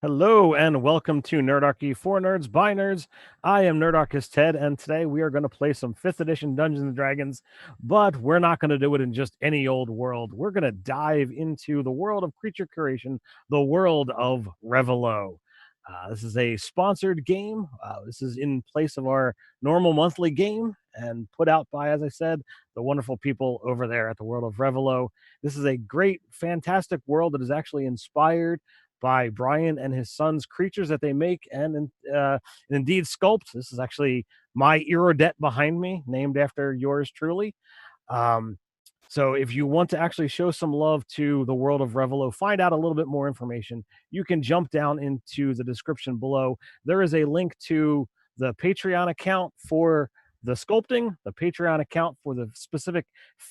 Hello and welcome to Nerdarchy for Nerds by Nerds. I am Nerdarchist Ted, and today we are going to play some 5th edition Dungeons and Dragons, but we're not going to do it in just any old world. We're going to dive into the world of creature curation, the world of Revilo. This is a sponsored game. This is in place of our normal monthly game and put out by, as I said, the wonderful people over there at the world of Revilo. This is a great, fantastic world that is actually inspired by Brian and his son's creatures that they make and indeed sculpt. This is actually my Irodet behind me, named after yours truly. Um, so if you want to actually show some love to the world of Revilo, find out a little bit more information, you can jump down into the description below. There is a link to the Patreon account for the sculpting, the Patreon account for the specific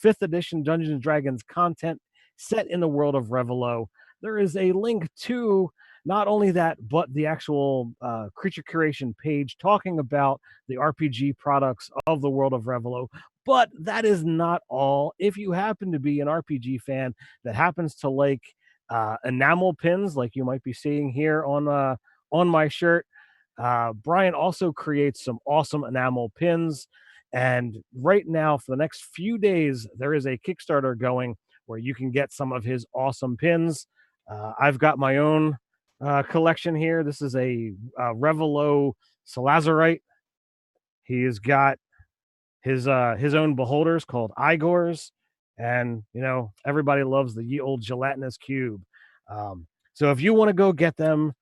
5th edition Dungeons and Dragons content set in the world of Revilo. There is a link to not only that, but the actual creature curation page talking about the RPG products of the world of Revilo. But that is not all. If you happen to be an RPG fan that happens to like enamel pins, like you might be seeing here on my shirt, Brian also creates some awesome enamel pins. And right now, for the next few days, there is a Kickstarter going where you can get some of his awesome pins. I've got my own collection here. This is a Revilo Salazarite. He has got his own beholders called Igors, and everybody loves the ye old gelatinous cube. So if you want to go get them,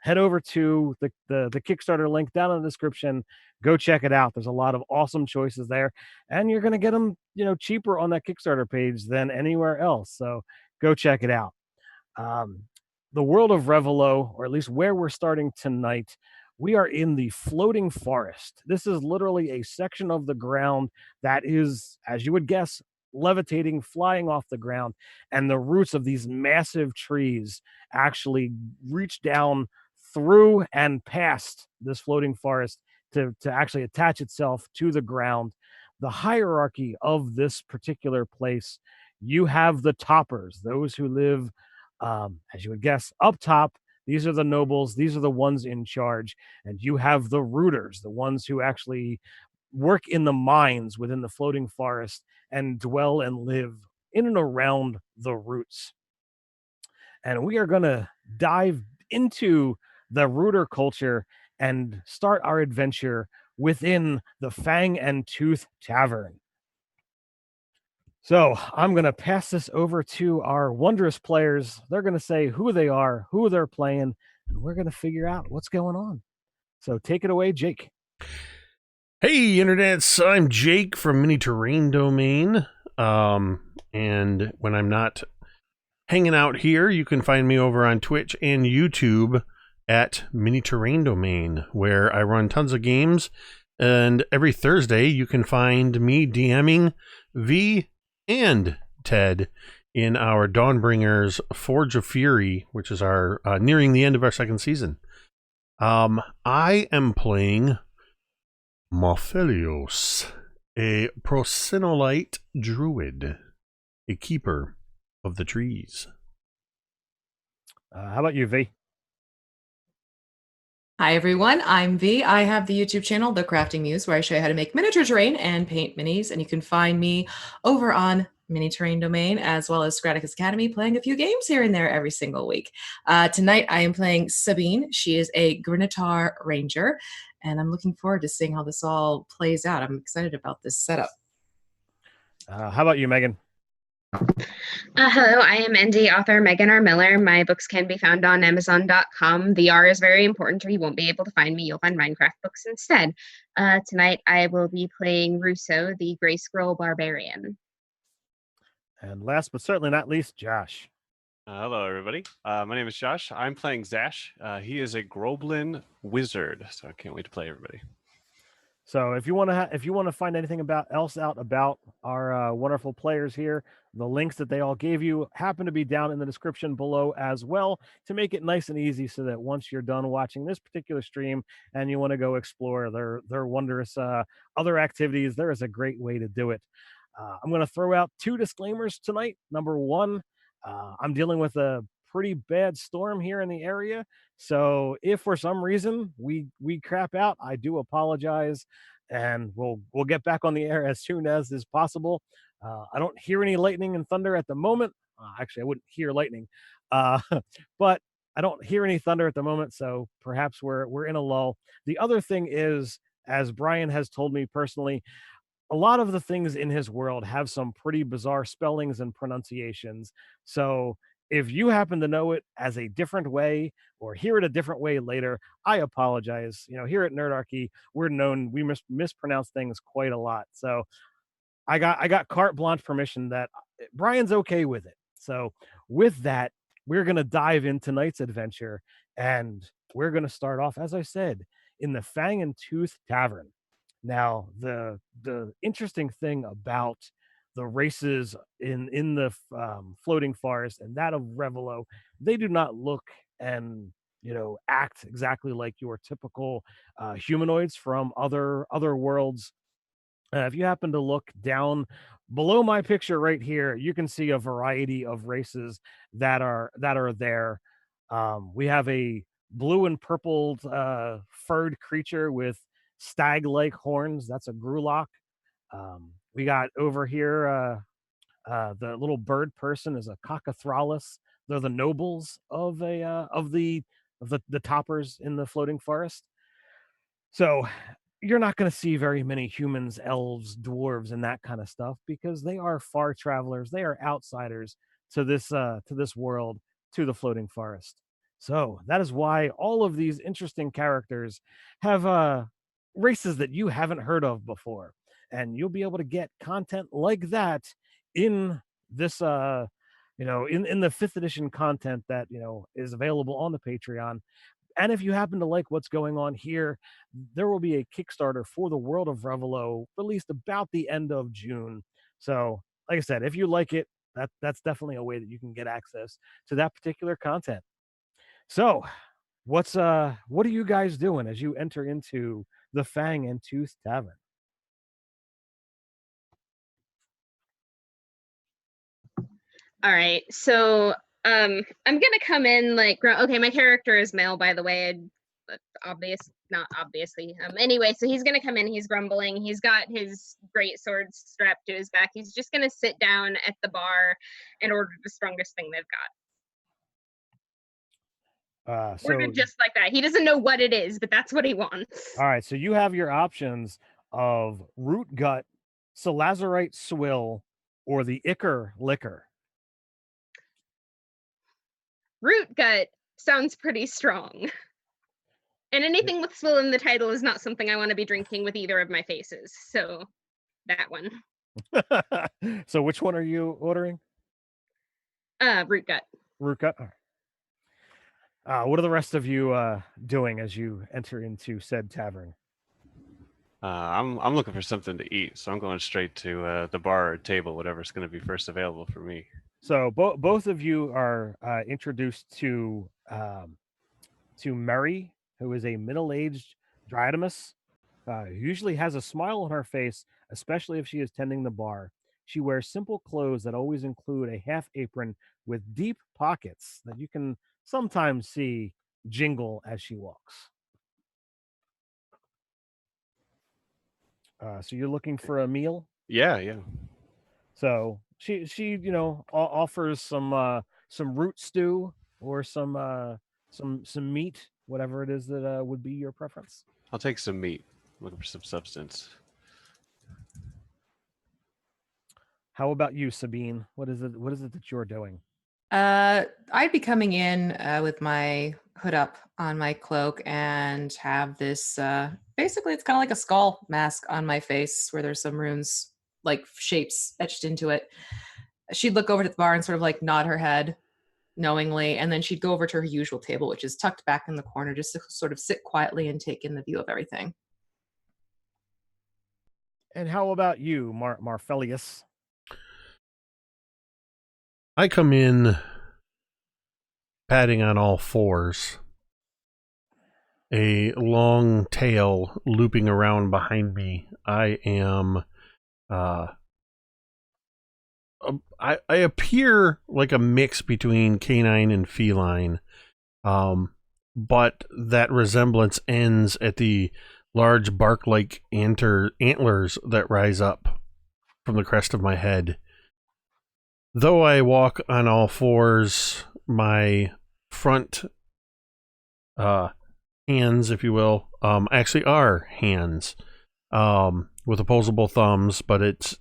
head over to the Kickstarter link down in the description. Go check it out. There's a lot of awesome choices there, and you're going to get them cheaper on that Kickstarter page than anywhere else. So go check it out. The world of Revilo, or at least where we're starting tonight, we are in the floating forest. This is literally a section of the ground that is, as you would guess, levitating, flying off the ground, and the roots of these massive trees actually reach down through and past this floating forest to actually attach itself to the ground. The hierarchy of this particular place, you have the toppers, those who live, as you would guess, up top. These are the nobles, these are the ones in charge. And you have the rooters, the ones who actually work in the mines within the floating forest and dwell and live in and around the roots. And we are going to dive into the rooter culture and start our adventure within the Fang and Tooth Tavern. So I'm going to pass this over to our wondrous players. They're going to say who they are, who they're playing, and we're going to figure out what's going on. So take it away, Jake. Hey, internets! I'm Jake from Mini Terrain Domain. And when I'm not hanging out here, you can find me over on Twitch and YouTube at Mini Terrain Domain, where I run tons of games. And every Thursday, you can find me DMing V and Ted in our Dawnbringers Forge of Fury, which is our nearing the end of our second season. I am playing Morphelios, a Procinolite druid, a keeper of the trees. How about you, V? Hi everyone, I'm V. I have the YouTube channel, The Crafting Muse, where I show you how to make miniature terrain and paint minis, and you can find me over on Mini Terrain Domain, as well as Scraticus Academy, playing a few games here and there every single week. Tonight I am playing Sabine. She is a Grinitar Ranger, and I'm looking forward to seeing how this all plays out. I'm excited about this setup. How about you, Megan? Hello, I am indie author Megan R. Miller. My books can be found on Amazon.com. The R is very important, or you won't be able to find me. You'll find Minecraft books instead. Tonight, I will be playing Russo, the Grey Scroll Barbarian. And last but certainly not least, Josh. Hello, everybody. My name is Josh. I'm playing Zash. He is a Groblin wizard, so I can't wait to play everybody. So if you want to find anything else out about our wonderful players here, the links that they all gave you happen to be down in the description below as well, to make it nice and easy, so that once you're done watching this particular stream and you want to go explore their wondrous other activities, there is a great way to do it. I'm going to throw out 2 disclaimers tonight. Number one, I'm dealing with a pretty bad storm here in the area. So if for some reason we crap out, I do apologize, and we'll get back on the air as soon as is possible. I don't hear any lightning and thunder at the moment. Actually, I wouldn't hear lightning, uh, but I don't hear any thunder at the moment. So perhaps we're in a lull. The other thing is, as Brian has told me personally, a lot of the things in his world have some pretty bizarre spellings and pronunciations. So if you happen to know it as a different way or hear it a different way later, I apologize. Here at Nerdarchy, we're known we mispronounce things quite a lot. So I got carte blanche permission that Brian's okay with it. So with that, we're gonna dive into tonight's adventure, and we're gonna start off, as I said, in the Fang and Tooth Tavern. Now, the interesting thing about the races in the floating forest and that of Revilo, they do not look and act exactly like your typical humanoids from other worlds. If you happen to look down below my picture right here, you can see a variety of races that are there. We have a blue and purple furred creature with stag-like horns. That's a Grulok. We got over here the little bird person is a Cockathralis. They're the nobles of a of the toppers in the floating forest. So you're not going to see very many humans, elves, dwarves, and that kind of stuff because they are far travelers. They are outsiders to this world, to the floating forest. So that is why all of these interesting characters have races that you haven't heard of before, and you'll be able to get content like that in this in the fifth edition content that is available on the Patreon. And if you happen to like what's going on here, there will be a Kickstarter for the World of Revelo released about the end of June. So, like I said, if you like it, that's definitely a way that you can get access to that particular content. So, what are you guys doing as you enter into the Fang and Tooth Tavern? All right. So I'm gonna come in like okay, my character is male, by the way. Not obviously. Anyway, so he's gonna come in, he's grumbling, he's got his great sword strapped to his back. He's just gonna sit down at the bar and order the strongest thing they've got. So Ordered just like that. He doesn't know what it is, but that's what he wants. all right, so you have your options of root gut, salazarite swill, or the ichor liquor. Root gut sounds pretty strong. And anything with swill in the title is not something I want to be drinking with either of my faces. So that one. So which one are you ordering? Root gut. Root gut. All right. What are the rest of you doing as you enter into said tavern? I'm looking for something to eat, so I'm going straight to the bar or table, whatever's going to be first available for me. So both of you are introduced to Mary, who is a middle-aged Dryadamus. Who usually has a smile on her face, especially if she is tending the bar. She wears simple clothes that always include a half apron with deep pockets that you can sometimes see jingle as she walks. So you're looking for a meal? Yeah. So she offers some root stew or some meat, whatever it is that would be your preference. I'll take some meat. I'm looking for some substance. How about you, Sabine? What is it that you're doing? I'd be coming in with my hood up on my cloak and have this basically it's kind of like a skull mask on my face where there's some runes like shapes etched into it. She'd look over to the bar and sort of like nod her head knowingly, and then she'd go over to her usual table, which is tucked back in the corner, just to sort of sit quietly and take in the view of everything. And how about you, Marfelius? I come in padding on all fours, a long tail looping around behind me. I am I appear like a mix between canine and feline, but that resemblance ends at the large bark-like antlers that rise up from the crest of my head. Though I walk on all fours, my front hands, if you will, actually are hands with opposable thumbs, but it's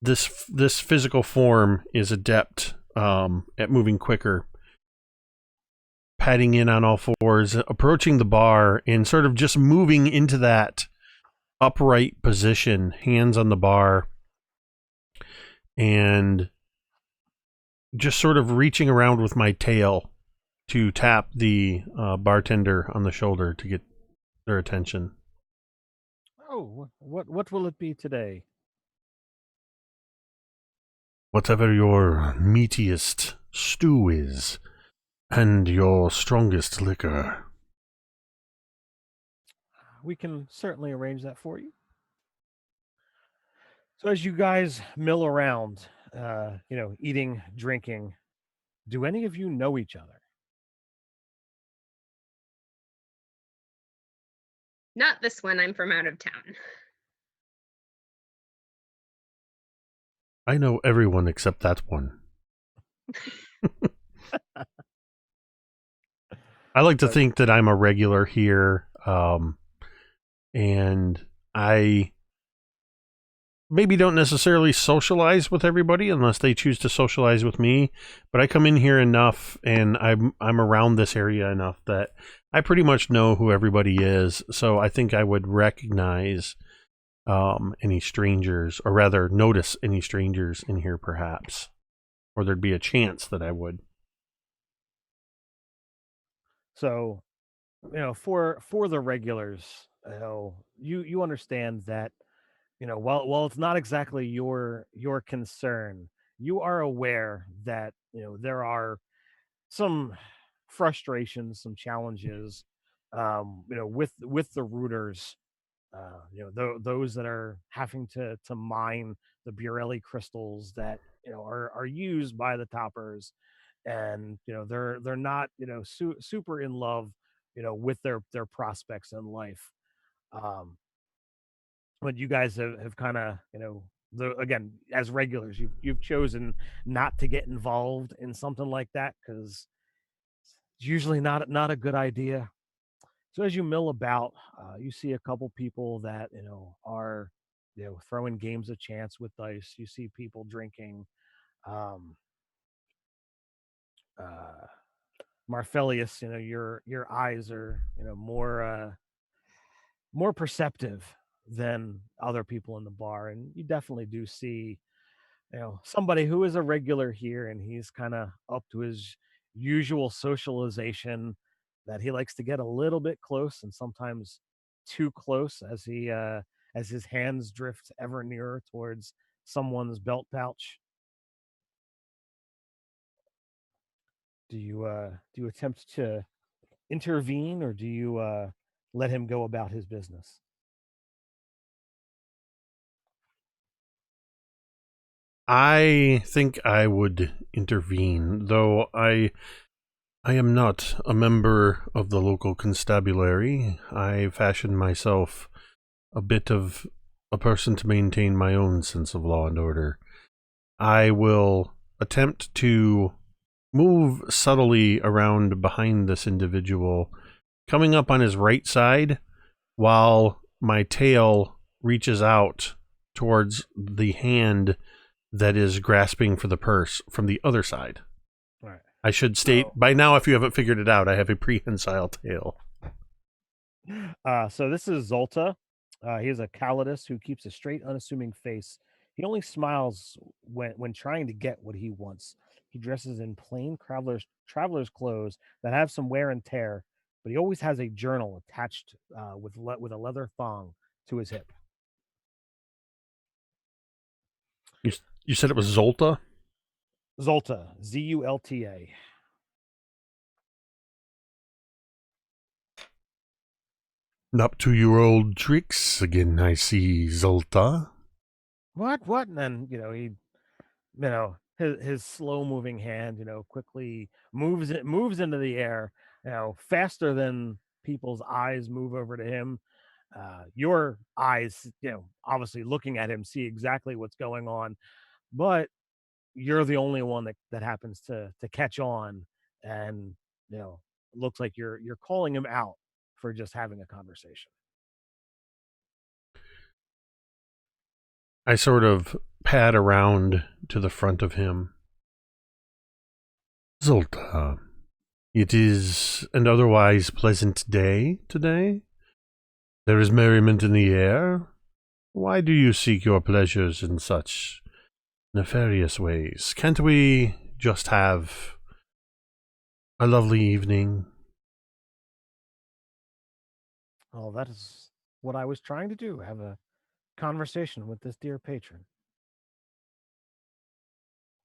this physical form is adept at moving quicker, padding in on all fours, approaching the bar, and sort of just moving into that upright position, hands on the bar, and just sort of reaching around with my tail to tap the bartender on the shoulder to get their attention. Oh, what will it be today? Whatever your meatiest stew is, and your strongest liquor. We can certainly arrange that for you. So as you guys mill around, eating, drinking, do any of you know each other? Not this one. I'm from out of town. I know everyone except that one. I like to think that I'm a regular here, and I maybe don't necessarily socialize with everybody unless they choose to socialize with me, but I come in here enough and I'm around this area enough that I pretty much know who everybody is, so I think I would recognize any strangers, or rather notice any strangers in here perhaps, or there'd be a chance that I would. So, for the regulars, you understand that, while it's not exactly your concern, you are aware that, there are some frustrations, some challenges, with the rooters, those that are having to mine the Burelli crystals that, are used by the toppers, and they're not, super in love, with their prospects in life. um but you guys have kind of, again, as regulars, you've chosen not to get involved in something like that because it's usually not a good idea. So as you mill about, you see a couple people that, are, throwing games of chance with dice. You see people drinking. um uh Marfelius, your eyes are, more perceptive than other people in the bar, and you definitely do see, somebody who is a regular here, and he's kind of up to his usual socialization, that he likes to get a little bit close, and sometimes too close, as his hands drift ever nearer towards someone's belt pouch. Do you attempt to intervene, or do you let him go about his business? I think I would intervene, though I am not a member of the local constabulary. I fashioned myself a bit of a person to maintain my own sense of law and order. I will attempt to move subtly around behind this individual, coming up on his right side, while my tail reaches out towards the hand that is grasping for the purse from the other side. All right. I should state by now, if you haven't figured it out, I have a prehensile tail. So this is Zolta. He is a Calidus who keeps a straight, unassuming face. He only smiles when trying to get what he wants. He dresses in plain traveler's clothes that have some wear and tear, but he always has a journal attached, with a leather thong to his hip. You said it was Zolta? Zolta, Zulta. Up to your old tricks again, I see, Zolta. What? And then, he his slow moving hand, quickly moves into the air, faster than people's eyes move over to him. Your eyes, obviously looking at him, see exactly what's going on, but you're the only one that happens to catch on, and it looks like you're calling him out for just having a conversation. I sort of pad around to the front of him. Zolta, it is an otherwise pleasant day today. There is merriment in the air. Why do you seek your pleasures in such nefarious ways? Can't we just have a lovely evening? Oh, that is what I was trying to do. Have a conversation with this dear patron.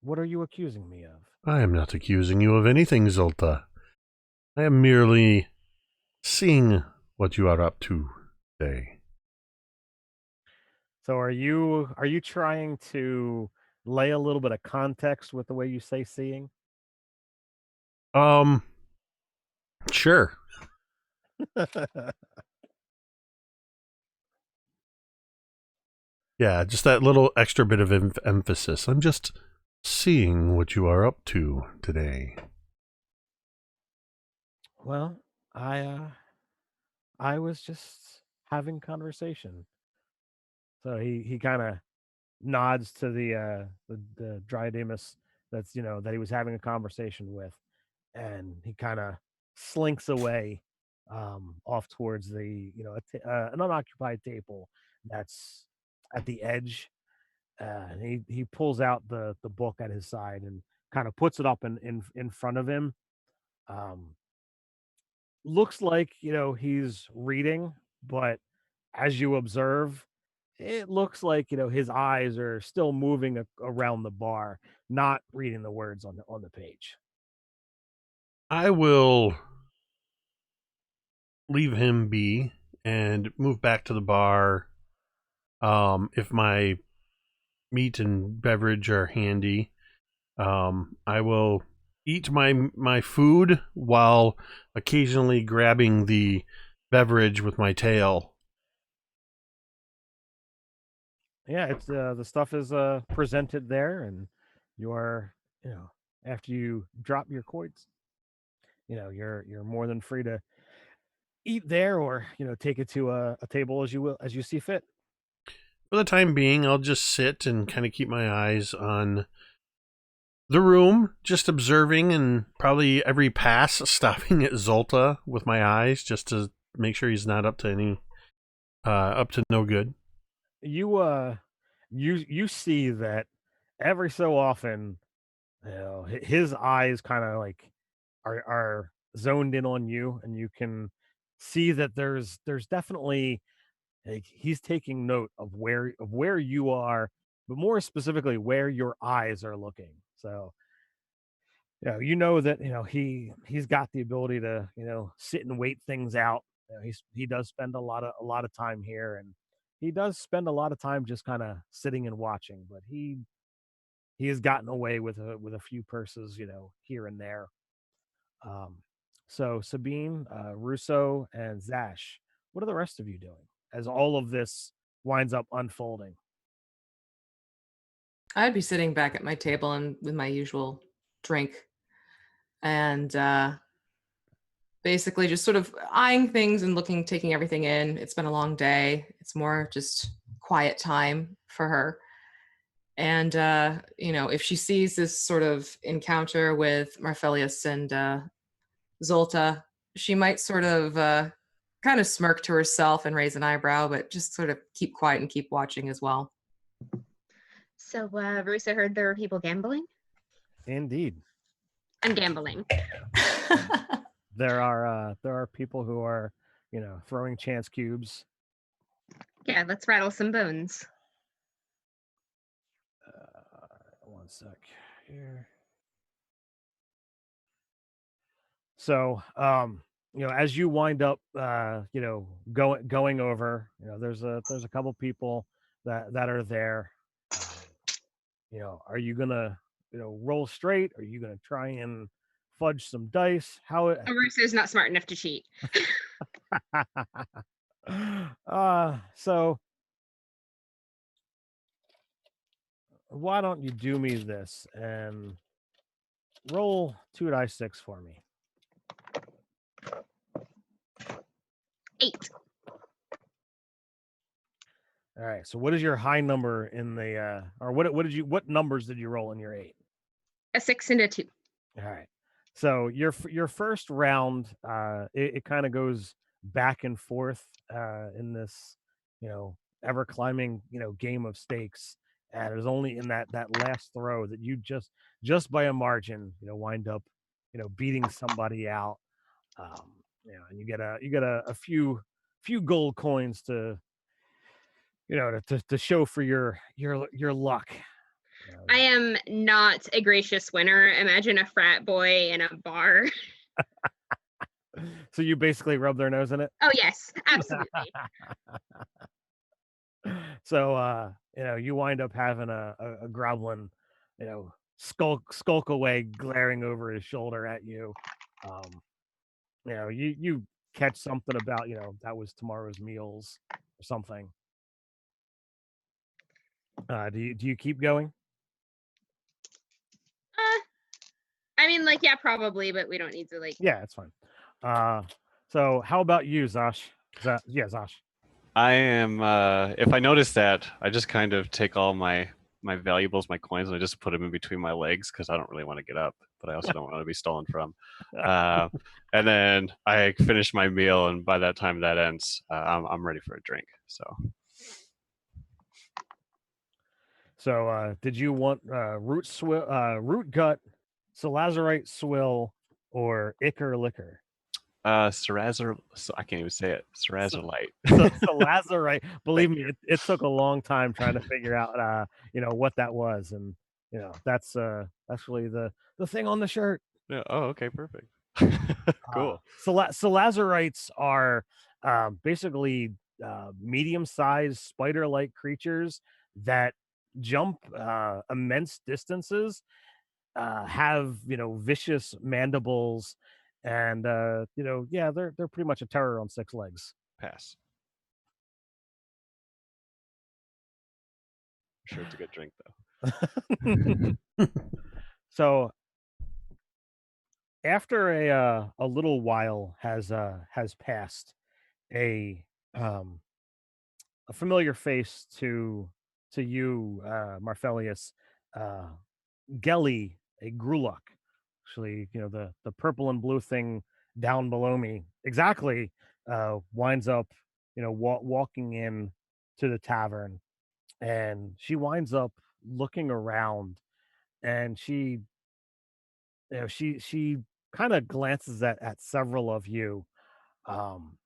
What are you accusing me of? I am not accusing you of anything, Zolta. I am merely seeing what you are up to today. So are you trying to lay a little bit of context with the way you say seeing? Um, sure. Yeah, just that little extra bit of emphasis. I'm just seeing what you are up to today. Well, I was just having conversation. So he kind of nods to the Dryodemus that's that he was having a conversation with, and he kind of slinks away off towards the an unoccupied table that's at the edge. And he pulls out the book at his side and kind of puts it up in front of him. Um, Looks like he's reading, but as you observe, it looks like his eyes are still moving around the bar, not reading the words on the page. I will leave him be and move back to the bar. If my meat and beverage are handy, I will eat my food while occasionally grabbing the beverage with my tail. Yeah, it's the stuff is presented there, and you're after you drop your coins, you're more than free to eat there or take it to a table as you will as you see fit. For the time being, I'll just sit and kind of keep my eyes on the room, just observing and probably every pass stopping at Zolta with my eyes just to make sure he's not up to any up to no good. You see that every so often, his eyes kind of like are zoned in on you, and you can see that there's definitely like he's taking note of where you are, but more specifically where your eyes are looking. So that he's got the ability to sit and wait things out. He does spend a lot of time here, and he does spend a lot of time just kind of sitting and watching. But he has gotten away with a few purses, here and there. Um, so Sabine, Russo, and Zash, what are the rest of you doing as all of this winds up unfolding? I'd be sitting back at my table and with my usual drink and basically just sort of eyeing things and taking everything in. It's been a long day. It's more just quiet time for her. And if she sees this sort of encounter with Marfelius and Zolta, she might sort of kind of smirk to herself and raise an eyebrow, but just sort of keep quiet and keep watching as well. So, Rusa heard there were people gambling. Indeed, I'm gambling. there are people who are throwing chance cubes. Yeah, let's rattle some bones. One sec here. So, as you wind up, going over, there's a couple people that are there. Are you gonna roll straight? Are you gonna try and fudge some dice? How it? Arusa's not smart enough to cheat. So why don't you do me this and roll 2d6 for me? 8. All right. So what is your high number in the or what numbers did you roll in your 8? A 6 and a 2. All right. So your first round, it kind of goes back and forth in this, ever climbing, game of stakes, and it was only in that last throw that you just by a margin, wind up, beating somebody out, and you get a few gold coins to, to show for your luck. I am not a gracious winner. Imagine a frat boy in a bar. So you basically rub their nose in it. Oh yes, absolutely. So you wind up having a gremlin, skulk away, glaring over his shoulder at you. You catch something about, that was tomorrow's meals or something. Do you keep going? I mean, like, yeah, probably, but we don't need to, like. Yeah, it's fine. So how about you, Zosh? Zosh. I am. If I notice that, I just kind of take all my valuables, my coins, and I just put them in between my legs because I don't really want to get up, but I also don't want to be stolen from. And then I finish my meal, and by that time that ends, I'm ready for a drink. So did you want root gut, salazarite swill, or ichor liquor? I can't even say it. Cerazolite. Salazarite. Believe me, it took a long time trying to figure out what that was, and that's actually the thing on the shirt. Yeah. Oh, okay, perfect. Cool. Salazarites are basically medium-sized spider-like creatures that jump immense distances, have vicious mandibles, and yeah, they're pretty much a terror on 6 legs. Pass. I'm sure it's a good drink though. So after a little while has passed, a familiar face to you, Marfelius, Gelly, a Grulok. Actually, the purple and blue thing down below me exactly winds up, walking in to the tavern, and she winds up looking around, and she kind of glances at several of you, um,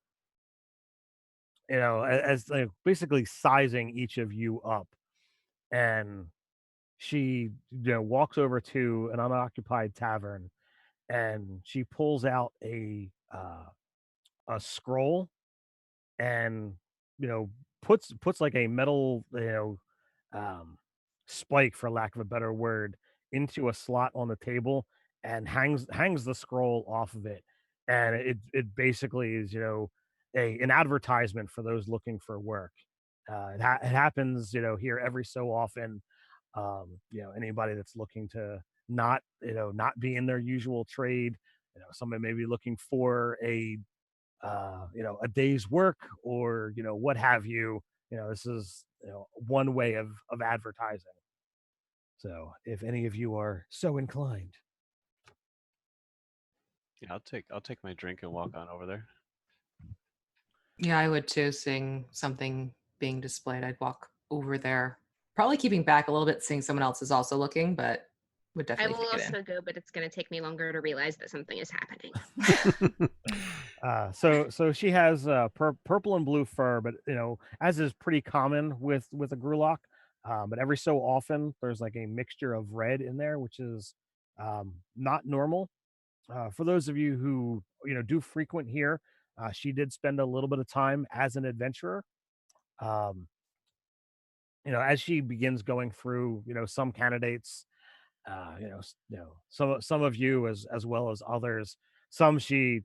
as like basically sizing each of you up, and she walks over to an unoccupied tavern, and she pulls out a scroll, and you know puts like a metal um spike, for lack of a better word, into a slot on the table, and hangs the scroll off of it, and it basically is an advertisement for those looking for work. It happens here every so often. Anybody that's looking to not be in their usual trade, somebody may be looking for a day's work, or what have you. This is one way of advertising. So if any of you are so inclined. Yeah, I'll take my drink and walk on over there. Yeah, I would too. Seeing something being displayed, I'd walk over there. Probably keeping back a little bit, seeing someone else is also looking, but would I definitely will take it also go, but it's going to take me longer to realize that something is happening. So she has purple and blue fur, but as is pretty common with a Grulok, but every so often there's like a mixture of red in there, which is not normal. For those of you who do frequent here, she did spend a little bit of time as an adventurer. Um, as she begins going through, some candidates, some of you as well as others. Some she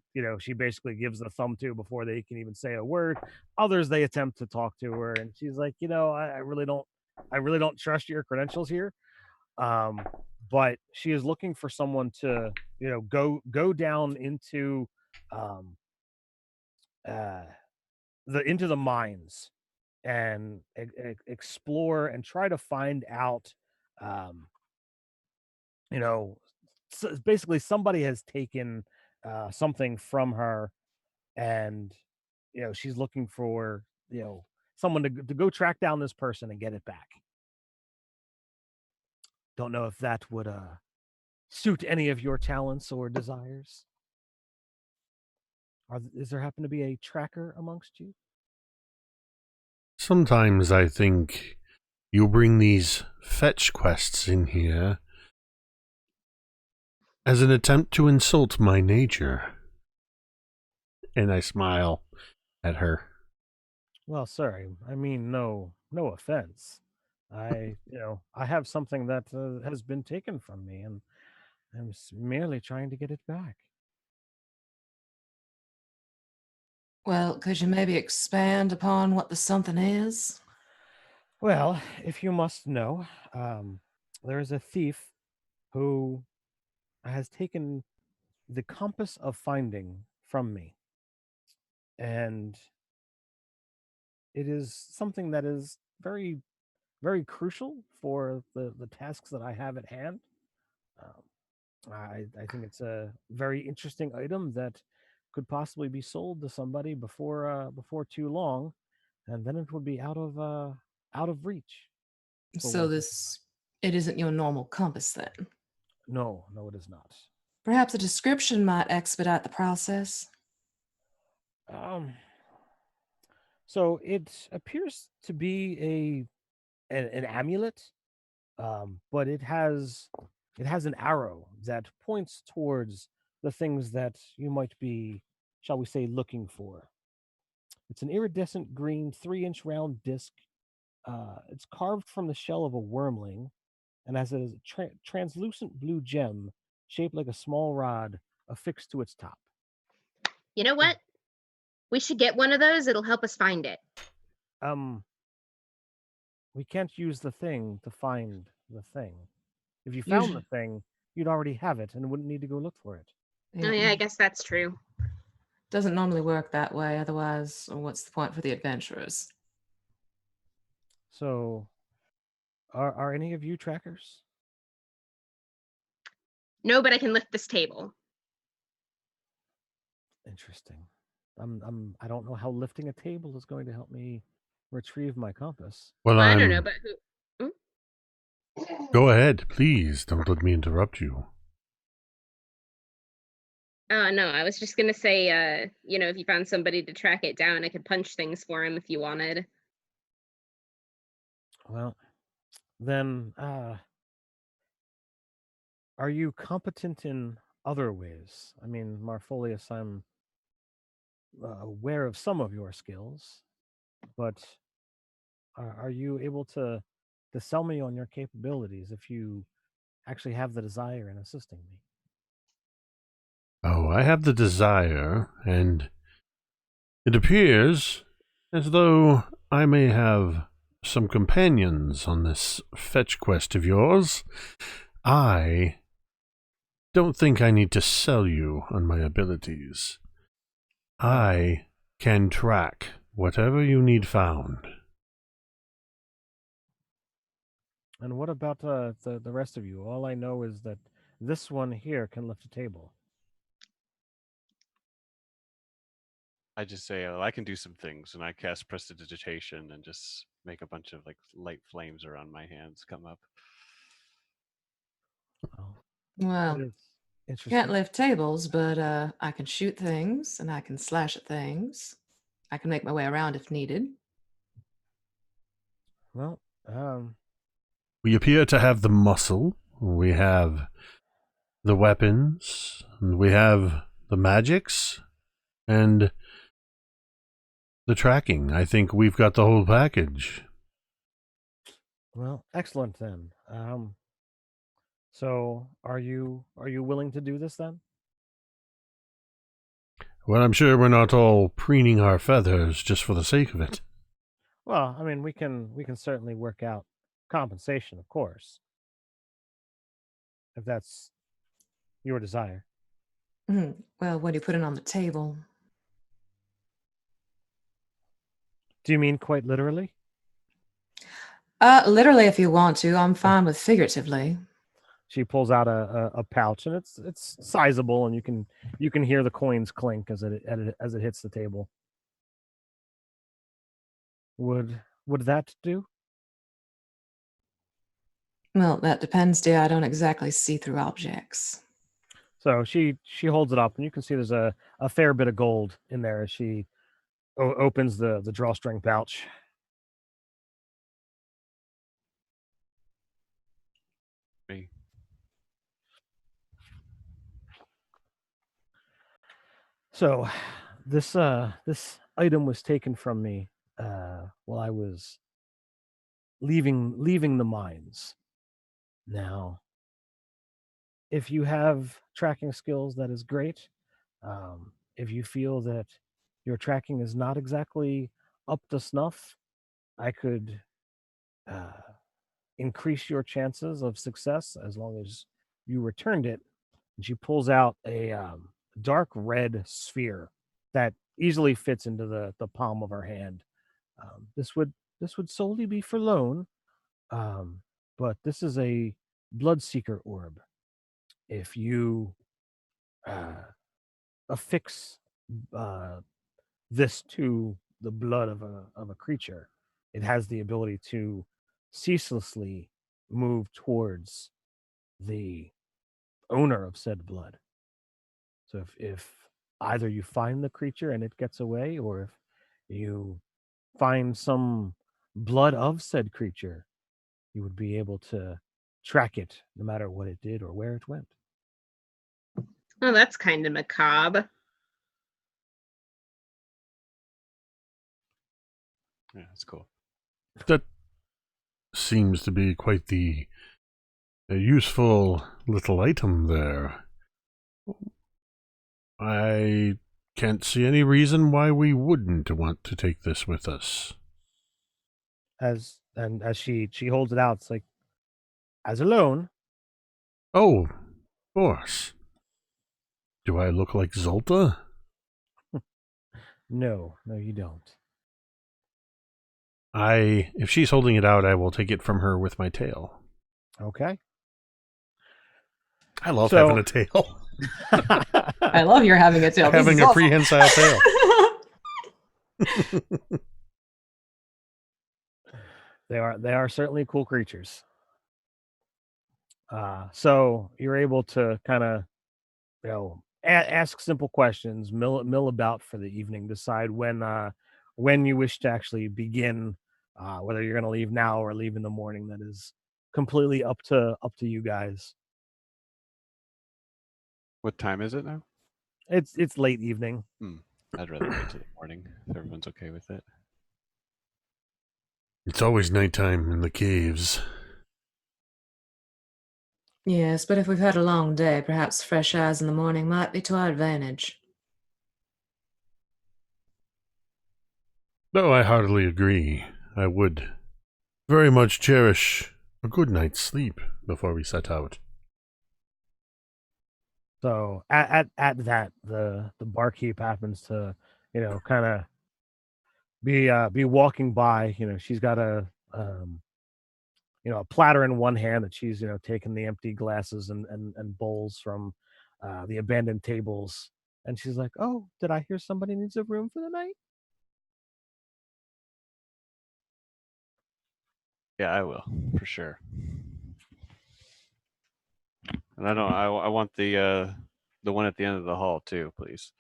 basically gives the thumb to before they can even say a word. Others they attempt to talk to her, and she's like, I really don't trust your credentials here. Um, but she is looking for someone to, go down into um uh into the mines and explore and try to find out, um you know basically somebody has taken something from her, and she's looking for, someone to go track down this person and get it back. Don't know if that would suit any of your talents or desires. Is there happen to be a tracker amongst you? Sometimes I think you bring these fetch quests in here as an attempt to insult my nature. And I smile at her. Well, sir, I mean, no offense. I have something that has been taken from me, and I'm merely trying to get it back. Well, could you maybe expand upon what the something is? Well, if you must know, there is a thief who has taken the compass of finding from me, and it is something that is very, very crucial for the tasks that I have at hand. Um, I think it's a very interesting item that could possibly be sold to somebody before too long, and then it would be out of reach for So one. it isn't your normal compass then. No, no, it is not. Perhaps a description might expedite the process. Um, so it appears to be an amulet, but it has an arrow that points towards the things that you might be, shall we say, looking for. It's an iridescent green 3-inch round disc. It's carved from the shell of a wormling and has a translucent blue gem shaped like a small rod affixed to its top. You know what? We should get one of those. It'll help us find it. Um, we can't use the thing to find the thing. If you found the thing, you'd already have it and wouldn't need to go look for it. Oh, yeah, I guess that's true. Doesn't normally work that way. Otherwise, what's the point for the adventurers? So, are any of you trackers? No, but I can lift this table. Interesting. I don't know how lifting a table is going to help me retrieve my compass. Well, I don't know, but who? Go ahead, please. Don't let me interrupt you. No, I was just gonna say, if you found somebody to track it down, I could punch things for him if you wanted. Well, then, are you competent in other ways? I mean, Marfolius, I'm aware of some of your skills, but are you able to sell me on your capabilities if you actually have the desire in assisting me? Oh, I have the desire, and it appears as though I may have some companions on this fetch quest of yours. I don't think I need to sell you on my abilities. I can track whatever you need found. And what about the rest of you? All I know is that this one here can lift a table. I just say, oh, I can do some things, and I cast prestidigitation and just make a bunch of like light flames around my hands come up. Well, It is interesting. can't lift tables, but I can shoot things and I can slash at things. I can make my way around if needed. Well, We appear to have the muscle, we have the weapons, and we have the magics, and the tracking. I think we've got the whole package. Well, excellent then. So are you willing to do this then? Well, I'm sure we're not all preening our feathers just for the sake of it. Well, I mean, we can certainly work out compensation, of course, if that's your desire. Well, what do you put it on the table? Do you mean quite literally? Literally, if you want to. I'm fine with figuratively. She pulls out a pouch, and it's sizable, and you can hear the coins clink as it hits the table. Would that do? Well, that depends, dear. I don't exactly see through objects. So she holds it up, and you can see there's a fair bit of gold in there as she opens the drawstring pouch. Me. So this item was taken from me while I was leaving the mines. Now, if you have tracking skills, that is great. If you feel that your tracking is not exactly up to snuff, I could uh, increase your chances of success as long as you returned it. And she pulls out a dark red sphere that easily fits into the palm of her hand. This would solely be for loan, um, but this is a bloodseeker orb. If you uh, affix uh, this to the blood of a creature, it has the ability to ceaselessly move towards the owner of said blood. So if either you find the creature and it gets away, or if you find some blood of said creature, you would be able to track it no matter what it did or where it went. Oh, that's kind of macabre. Yeah, that's cool. That seems to be quite the a useful little item there. I can't see any reason why we wouldn't want to take this with us. As she holds it out, it's like, as a loan. Oh, of course. Do I look like Zolta? No, no, you don't. If she's holding it out, I will take it from her with my tail. Okay. I love So- having a tail. I love your having a tail. This Having is a awesome. prehensile tail. They are certainly cool creatures. So you're able to kind of, ask simple questions, mill about for the evening, decide when you wish to actually begin, whether you're going to leave now or leave in the morning. That is completely up to you guys. What time is it now? It's late evening. I'd rather wait till the morning if everyone's okay with it. It's always nighttime in the caves. Yes, but if we've had a long day, perhaps fresh eyes in the morning might be to our advantage. Though I heartily agree, I would very much cherish a good night's sleep before we set out. So at that, the barkeep happens to, kind of be walking by. She's got a platter in one hand that she's taking the empty glasses and bowls from the abandoned tables, and she's like, "Oh, did I hear somebody needs a room for the night?" Yeah, I will for sure. And I want the one at the end of the hall too, please.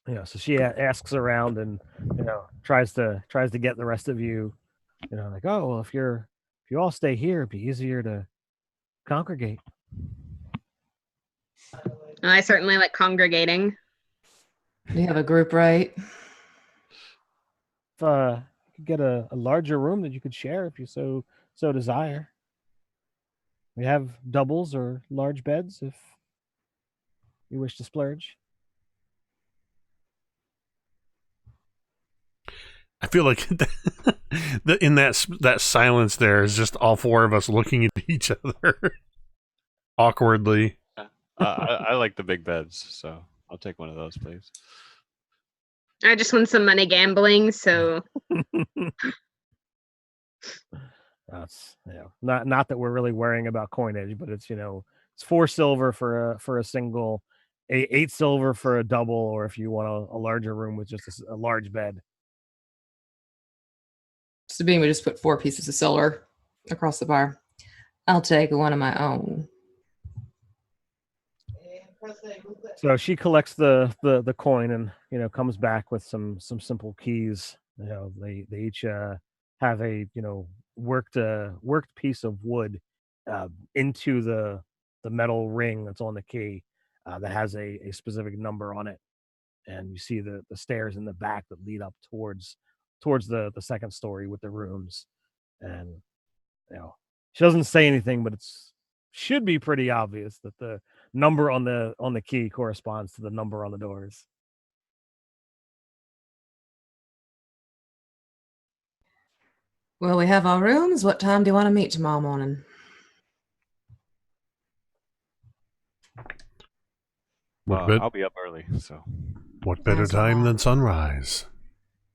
So she asks around and tries to get the rest of you, like, "Oh, well, if you all stay here, it'd be easier to congregate." I certainly like congregating. Do you have a group rate? If could get a larger room that you could share if you so desire. We have doubles or large beds if you wish to splurge. I feel like in that silence there is just all four of us looking at each other awkwardly. I like the big beds, so I'll take one of those, please. I just won some money gambling, so That's not that we're really worrying about coinage, but it's it's 4 silver for a single, 8 silver for a double, or if you want a larger room with just a large bed. Sabine would just put 4 pieces of silver across the bar. I'll take one of my own. So she collects the coin and comes back with some simple keys. They each have a worked piece of wood into the metal ring that's on the key that has a specific number on it, and you see the stairs in the back that lead up towards the second story with the rooms. And she doesn't say anything, but it's should be pretty obvious that the number on the key corresponds to the number on the doors. Well, we have our rooms. What time do you want to meet tomorrow morning? I'll be up early, so. What better time than sunrise?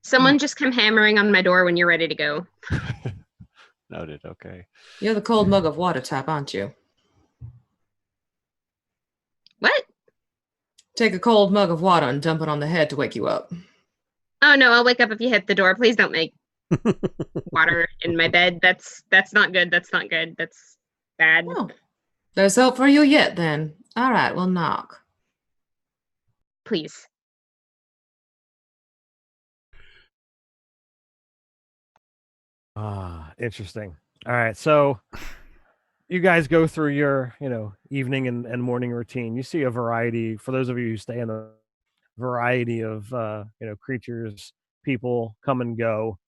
someone just come hammering on my door when you're ready to go. Noted. Okay. You're the cold mug of water type, aren't you? What? Take a cold mug of water and dump it on the head to wake you up. Oh no, I'll wake up if you hit the door. Please don't make water in my bed. That's not good. That's not good. That's bad. Oh, there's hope for you yet then. All right, we'll knock. Please. Interesting. All right, so you guys go through your evening and morning routine. You see a variety, for those of you who stay in the variety of creatures, people come and go.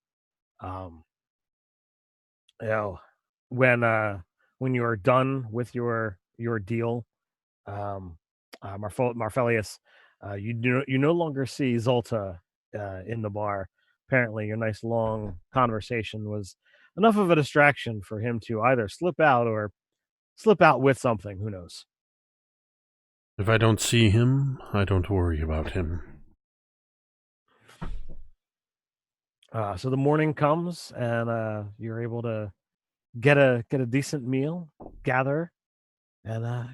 um when you are done with your deal, um Marfelius, you no longer see Zolta in the bar. Apparently your nice long conversation was enough of a distraction for him to either slip out or slip out with something. Who knows? If I don't see him, I don't worry about him. So the morning comes, and you're able to get a decent meal, gather, and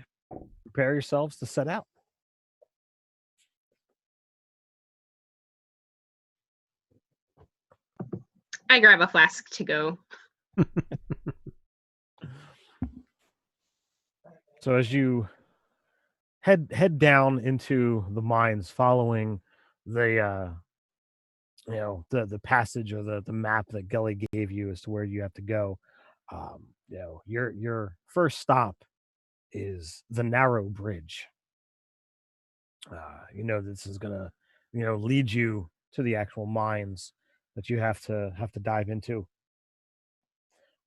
prepare yourselves to set out. I grab a flask to go. So as you head down into the mines, following the the passage or the map that Gelly gave you as to where you have to go, your first stop is the narrow bridge. This is gonna lead you to the actual mines that you have to dive into.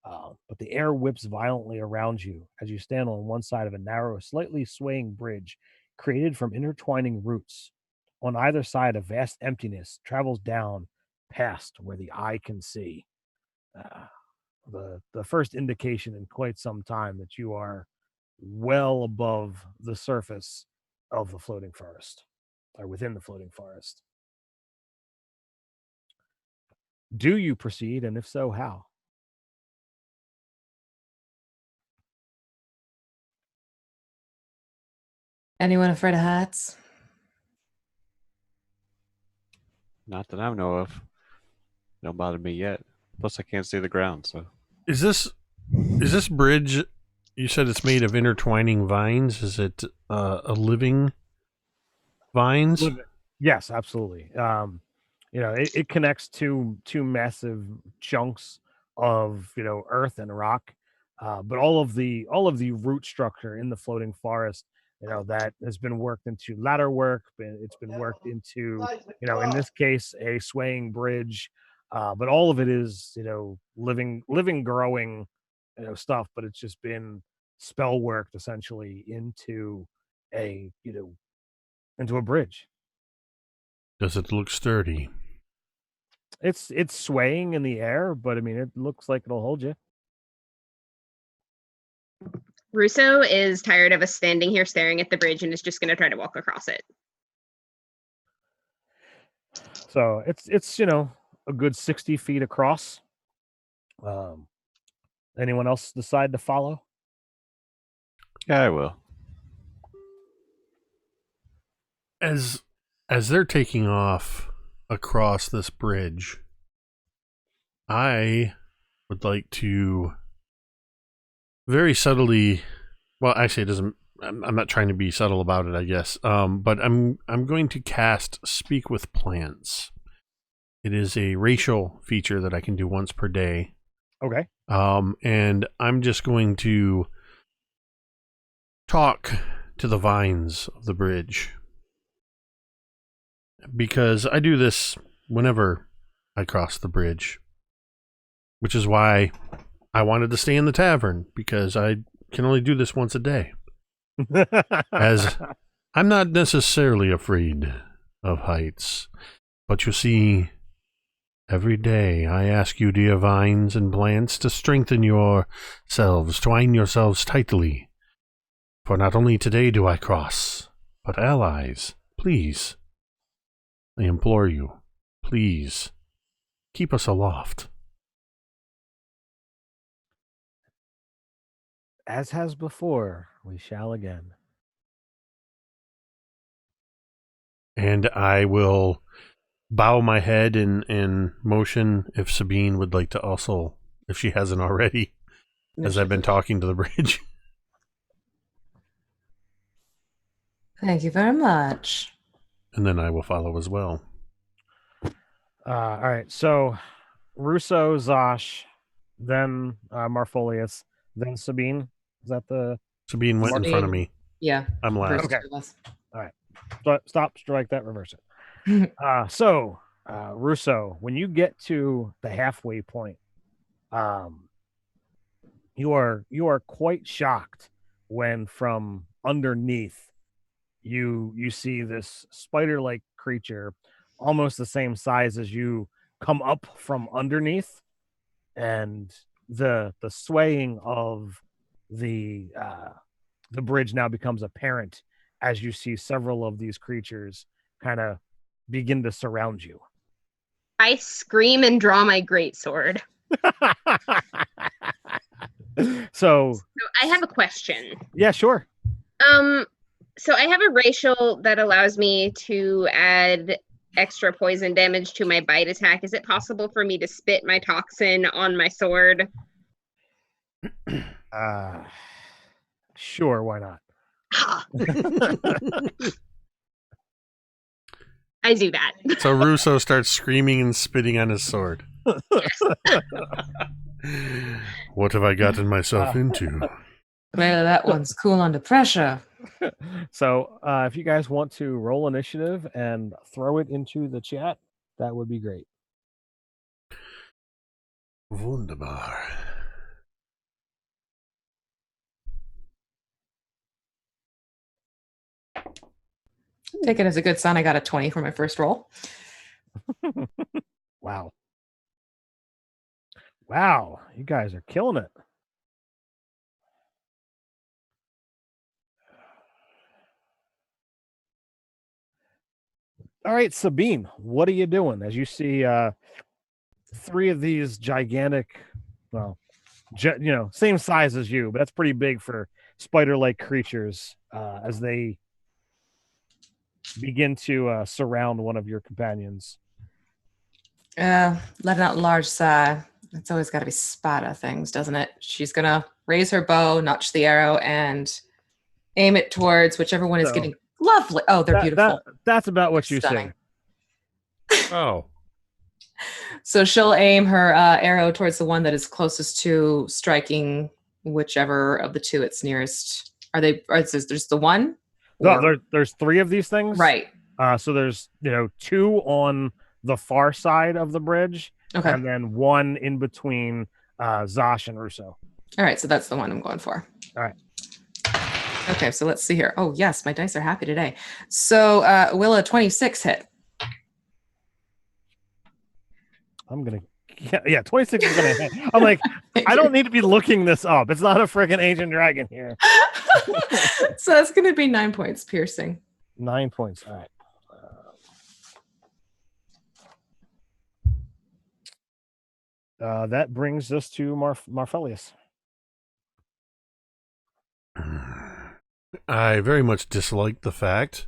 But the air whips violently around you as you stand on one side of a narrow, slightly swaying bridge created from intertwining roots. On either side, a vast emptiness travels down past where the eye can see. Uh, the first indication in quite some time that you are well above the surface of the floating forest, or within the floating forest. Do you proceed, and if so, how? Anyone afraid of heights? Not that I know of. Don't bother me yet. Plus, I can't see the ground, so. Is this bridge? You said it's made of intertwining vines. Is it a living vines? Yes, absolutely. It connects to two massive chunks of earth and rock, but all of the root structure in the floating forest, that has been worked into ladder work. It's been worked into, in this case, a swaying bridge. But all of it is, living, growing, stuff. But it's just been spell worked essentially into a, into a bridge. Does it look sturdy? It's swaying in the air, but I mean, it looks like it'll hold you. Russo is tired of us standing here staring at the bridge and is just going to try to walk across it. So it's a good 60 feet across. Anyone else decide to follow? Yeah, I will. As they're taking off across this bridge, I would like to very subtly, well, actually, it doesn't. I'm not trying to be subtle about it, I guess. But I'm going to cast Speak with Plants. It is a racial feature that I can do once per day. Okay. And I'm just going to talk to the vines of the bridge, because I do this whenever I cross the bridge, which is why I wanted to stay in the tavern, because I can only do this once a day. As I'm not necessarily afraid of heights, but you see, every day I ask you, dear vines and plants, to strengthen yourselves, twine yourselves tightly. For not only today do I cross, but allies, please, I implore you, please, keep us aloft. As has before, we shall again. And I will bow my head in motion if Sabine would like to also, if she hasn't already, as I've been talking to the bridge. Thank you very much. And then I will follow as well. All right. So Russo, Zosh, then Marfolius, then Sabine. Is that the Sabine went in front of me. Yeah. I'm last. Okay. All right. Stop, strike that, reverse it. So Russo, when you get to the halfway point, you are quite shocked when from underneath you see this spider-like creature, almost the same size as you, come up from underneath, and the swaying of the bridge now becomes apparent as you see several of these creatures kind of begin to surround you. I scream and draw my greatsword. So I have a question. Yeah, sure. So I have a racial that allows me to add extra poison damage to my bite attack. Is it possible for me to spit my toxin on my sword? Sure, why not? I do that. So Russo starts screaming and spitting on his sword. Yes. What have I gotten myself into? Well, that one's cool under pressure. So if you guys want to roll initiative and throw it into the chat, that would be great. Wunderbar. Take it as a good sign. I got a 20 for my first roll. Wow. Wow, you guys are killing it. All right, Sabine, what are you doing as you see three of these gigantic, well, same size as you, but that's pretty big for spider-like creatures as they begin to surround one of your companions? Letting out a large sigh. It's always got to be spider things, doesn't it? She's going to raise her bow, notch the arrow, and aim it towards whichever one is getting lovely. Oh, they're beautiful. That's about what you say. Oh. So she'll aim her arrow towards the one that is closest to striking whichever of the two it's nearest. There's the one? No, there's three of these things. Right. So there's, two on the far side of the bridge. Okay. and then one in between Zosh and Russo. All right, so that's the one I'm going for. All right. Okay, so let's see here. Oh, yes, my dice are happy today. So will a 26 hit? I'm going to, yeah, 26 is going to hit. I'm like, I don't need to be looking this up. It's not a freaking ancient dragon here. So that's going to be 9 points piercing. 9 points. All right. That brings us to Marfelius. I very much dislike the fact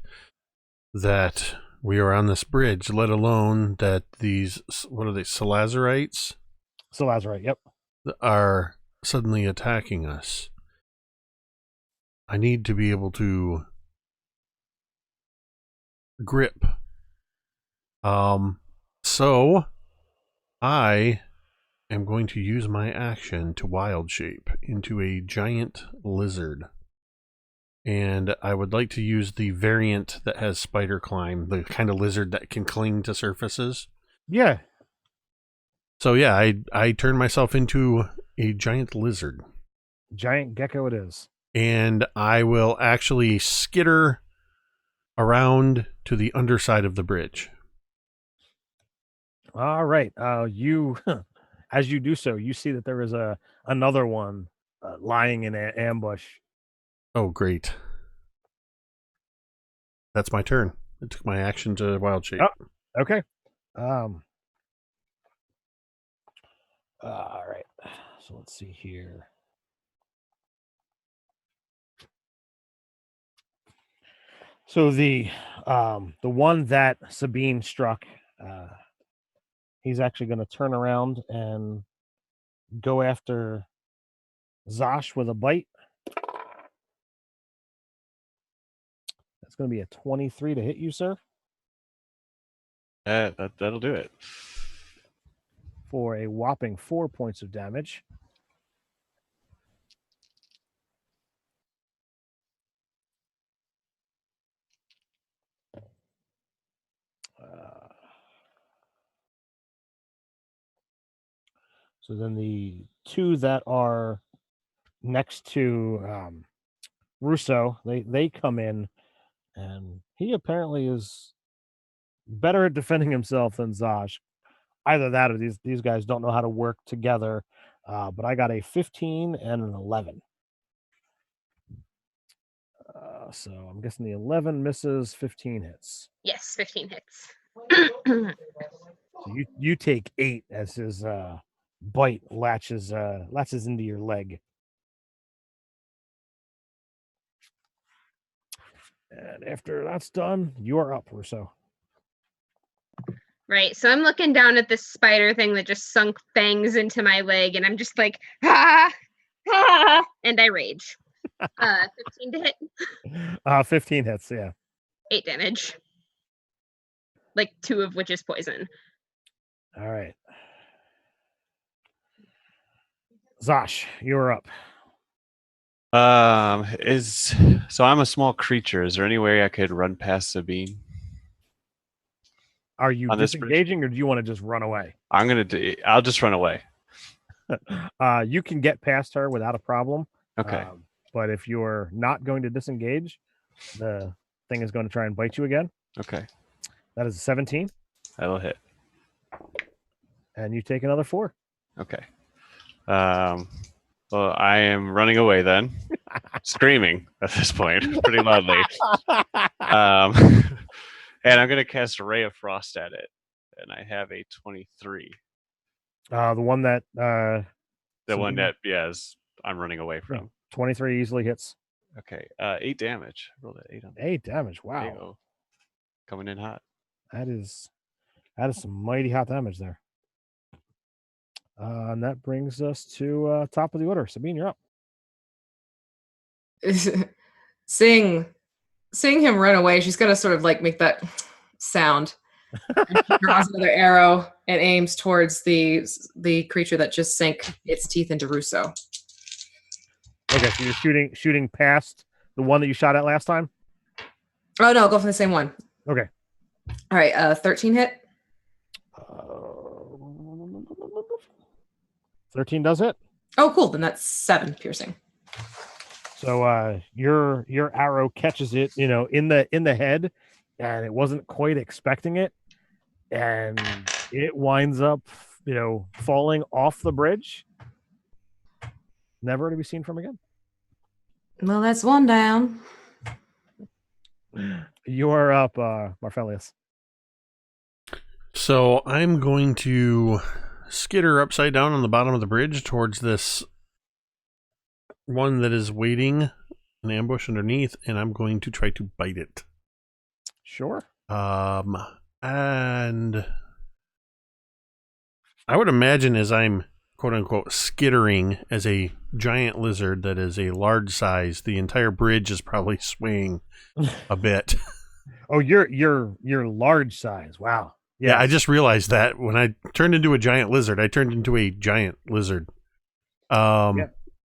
that we are on this bridge, let alone that these, what are they, Salazarites? Salazarite, yep. Are suddenly attacking us. I need to be able to grip. So I am going to use my action to wild shape into a giant lizard. And I would like to use the variant that has spider climb, the kind of lizard that can cling to surfaces. Yeah. So yeah, I turn myself into a giant lizard. Giant gecko it is. And I will actually skitter around to the underside of the bridge. All right. You, as you do so, you see that there is another one lying in an ambush. Oh, great. That's my turn. I took my action to wild shape. Oh, okay. All right. So let's see here. So the one that Sabine struck, he's actually going to turn around and go after Zosh with a bite. That's going to be a 23 to hit you, sir. That'll do it. For a whopping 4 points of damage. So then the two that are next to Russo, they come in, and he apparently is better at defending himself than Zosh. Either that or these guys don't know how to work together. But I got a 15 and an 11. So I'm guessing the 11 misses, 15 hits. Yes, 15 hits. So you take 8 as his bite latches into your leg. And after that's done, you are up, Russo. Right, so I'm looking down at this spider thing that just sunk fangs into my leg, and I'm just like, ah, ah, and I rage. 15 to hit. 15 hits, yeah. 8 damage. Like 2 of which is poison. All right. Zosh, you're up. So I'm a small creature. Is there any way I could run past Sabine? Are you On this bridge? disengaging, or do you want to just run away? I'll just run away. You can get past her without a problem. Okay. But if you're not going to disengage, the thing is going to try and bite you again. Okay. That is a 17. That'll hit. And you take another 4. Okay. Well, I am running away then, screaming at this point pretty loudly. And I'm going to cast a Ray of Frost at it, and I have a 23. The one that The one that I'm running away from. 23 easily hits. Okay. 8 damage. I rolled an 8 on that. 8 damage. There you Wow. go. Coming in hot. That is some mighty hot damage there. And that brings us to top of the order. Sabine, you're up. Seeing him run away, she's gonna sort of like make that sound. And she draws another arrow and aims towards the creature that just sank its teeth into Russo. Okay, so you're shooting past the one that you shot at last time? Oh no, go for the same one. Okay. All right, 13 hit. 13 does hit. Oh, cool. Then that's 7 piercing. So your arrow catches it, in the head, and it wasn't quite expecting it, and it winds up, falling off the bridge, never to be seen from again. Well, that's one down. You are up, Marfelius. So I'm going to skitter upside down on the bottom of the bridge towards this one that is waiting an ambush underneath, and I'm going to try to bite it. Sure. And I would imagine as I'm quote unquote skittering as a giant lizard that is a large size, the entire bridge is probably swaying a bit. Oh, you're large size. Wow. Yes. Yeah, I just realized that when I turned into a giant lizard, I turned into a giant lizard.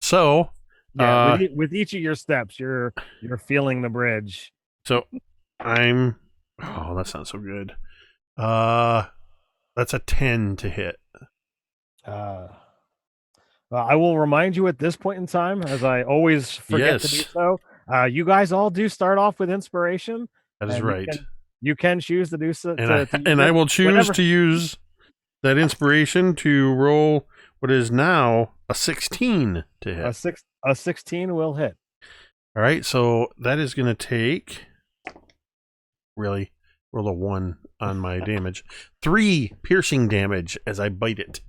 So with each of your steps, you're feeling the bridge. So oh, that's not so good. That's a 10 to hit. Well, I will remind you at this point in time, as I always forget to do so. You guys all do start off with inspiration. That is right. You can choose to do so. And I will choose to use that inspiration to roll what is now a 16 to hit. A 16 will hit. All right, so that is going to take, really, roll a 1 on my damage. 3 piercing damage as I bite it.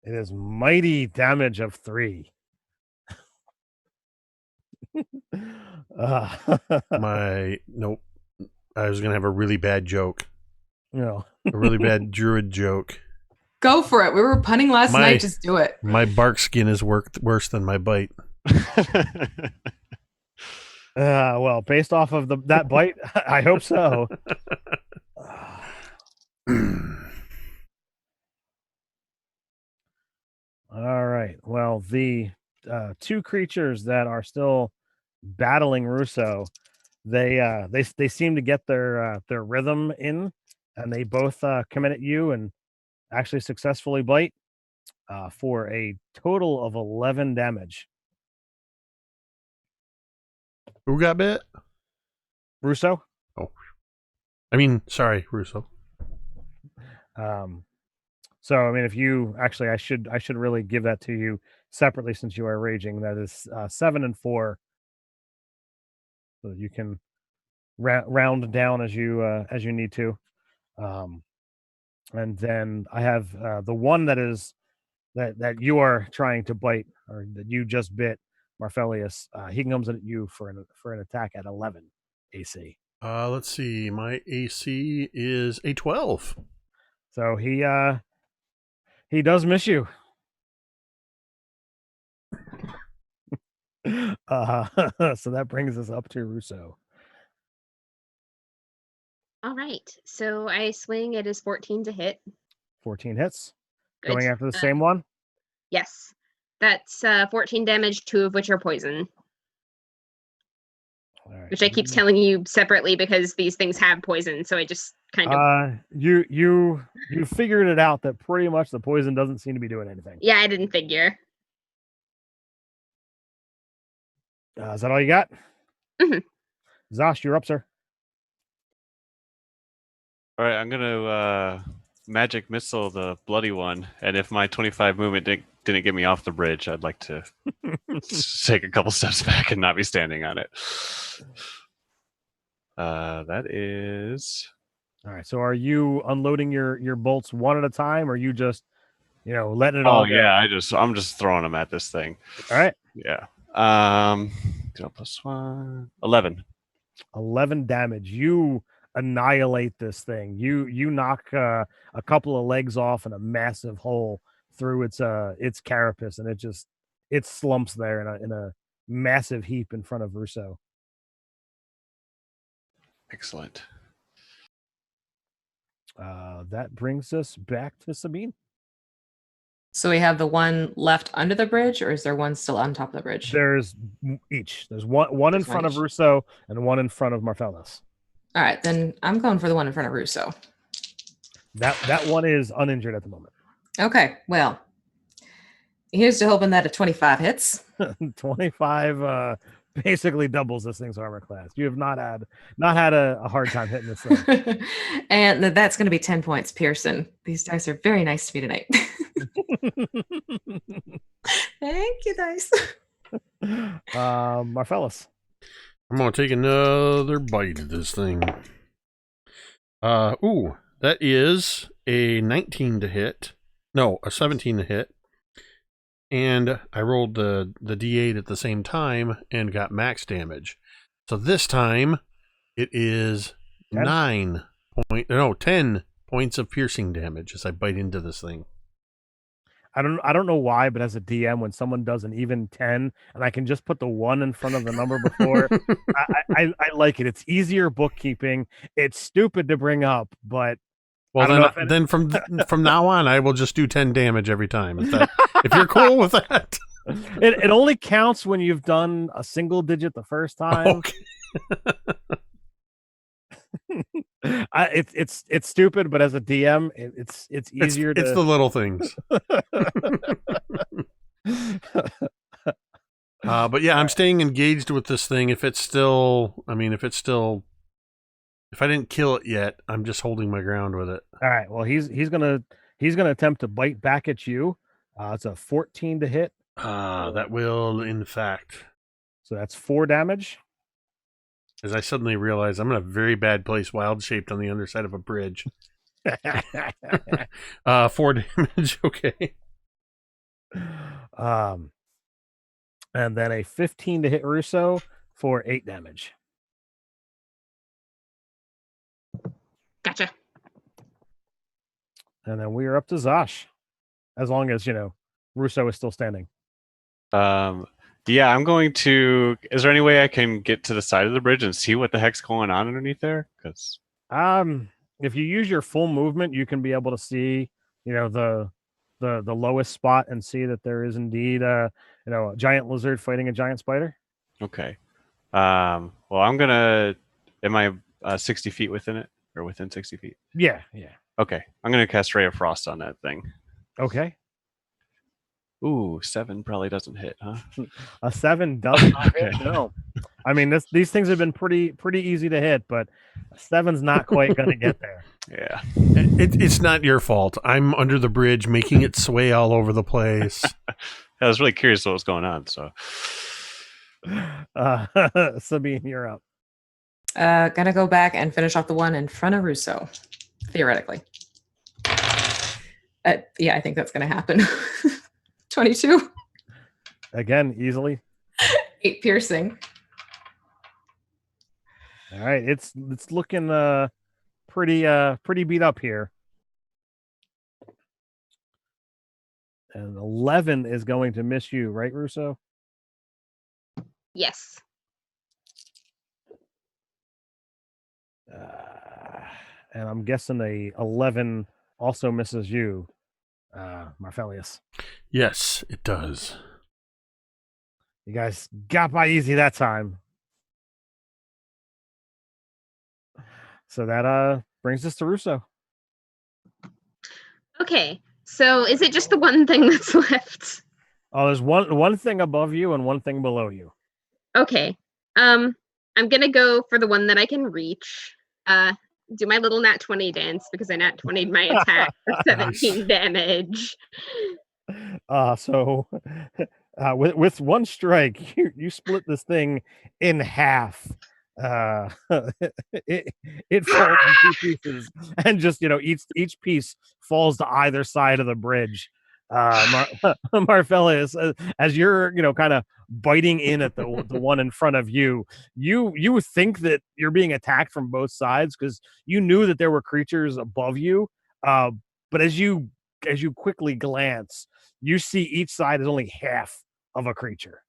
It is mighty damage of 3. Nope. I was going to have a really bad joke. No. A really bad druid joke. Go for it. We were punning last night. Just do it. My bark skin is worse than my bite. Well, based off of that bite, I hope so. All right. Well, the 2 creatures that are still battling Russo, they seem to get their rhythm in, and they both come in at you and actually successfully bite for a total of 11 damage. Who got bit? Russo. Oh, sorry, Russo. So I mean, if you actually, I should really give that to you separately since you are raging. That is 7 and 4. So you can round down as you need to. And then I have the one that is that you are trying to bite, or that you just bit, Marfelius. He comes at you for an attack at 11 AC. Let's see. My AC is a 12. So he does miss you. So that brings us up to Russo. All right. So I swing. It is 14 to hit. 14 hits. Good. Going after the same one? Yes. That's 14 damage, 2 of which are poison. Right. Which I keep telling you separately because these things have poison, so I just kind of you figured it out that pretty much the poison doesn't seem to be doing anything. Yeah, I didn't figure. Is that all you got? Mm-hmm. Zosh, you're up, sir. All right, I'm gonna magic missile the bloody one, and if my 25 movement didn't get me off the bridge, I'd like to take a couple steps back and not be standing on it. That is. All right. So are you unloading your bolts one at a time, or are you just, letting it all go? Yeah, I'm just throwing them at this thing. All right. Yeah. +1. 11. 11 damage. You annihilate this thing. You knock a couple of legs off and a massive hole through its carapace, and it slumps there in a massive heap in front of Russo. Excellent. That brings us back to Sabine. So we have the one left under the bridge, or is there one still on top of the bridge? There's each. There's one in front of Russo and one in front of Marfelius. All right, then I'm going for the one in front of Russo. That one is uninjured at the moment. Okay, well, Here's to hoping that a 25 hits. 25 basically doubles this thing's armor class. You have not had a hard time hitting this thing. And that's going to be 10 points, Pearson. These dice are very nice to me tonight. Thank you, dice. Marcellus. I'm gonna take another bite of this thing. Ooh, that is a 19 to hit. No, a 17 to hit. And I rolled the D8 at the same time and got max damage. So this time it is 10 points of piercing damage as I bite into this thing. I don't know why, but as a DM, when someone does an even 10 and I can just put the 1 in front of the number before, I like it. It's easier bookkeeping. It's stupid to bring up, but well, then from now on, I will just do 10 damage every time. If you're cool with that. It only counts when you've done a single digit the first time. Okay. It's stupid, but as a DM, it's easier. It's the little things. But yeah, I'm staying engaged with this thing. If I didn't kill it yet, I'm just holding my ground with it. All right. Well, he's gonna attempt to bite back at you. It's a 14 to hit. That will, in fact. So that's 4 damage. As I suddenly realize I'm in a very bad place, wild shaped on the underside of a bridge. 4 damage. Okay. And then a 15 to hit Russo for 8 damage. Gotcha. And then we are up to Zosh. As long as, Russo is still standing. Yeah, I'm going to... Is there any way I can get to the side of the bridge and see what the heck's going on underneath there? Because if you use your full movement, you can be able to see, the lowest spot and see that there is indeed a giant lizard fighting a giant spider. Okay. Well, I'm gonna... Am I 60 feet within it? Or within 60 feet? Yeah. Okay. I'm gonna cast Ray of Frost on that thing. Okay. Ooh, 7 probably doesn't hit, huh? A 7 does not hit. No. I mean, these things have been pretty easy to hit, but a 7's not quite going to get there. Yeah. It's not your fault. I'm under the bridge making it sway all over the place. I was really curious what was going on, so. Sabine, you're up. Gonna go back and finish off the one in front of Russo, theoretically. Yeah, I think that's going to happen. 22. Again, easily. 8 piercing. All right, it's looking pretty beat up here. And 11 is going to miss you, right, Russo? Yes. And I'm guessing a 11 also misses you, Marfelius. Yes, it does. You guys got by easy that time. So that brings us to Russo. Okay, so is it just the one thing that's left? Oh, there's one thing above you and one thing below you. Okay. I'm gonna go for the one that I can reach. Do my little nat 20 dance because I nat 20'd my attack for 17 damage. So with one strike, you split this thing in half. It falls in 2 pieces, and just each piece falls to either side of the bridge. Marfelius, as you're kind of biting in at the one in front of you, you think that you're being attacked from both sides because you knew that there were creatures above you, but as you quickly glance, you see each side is only half of a creature.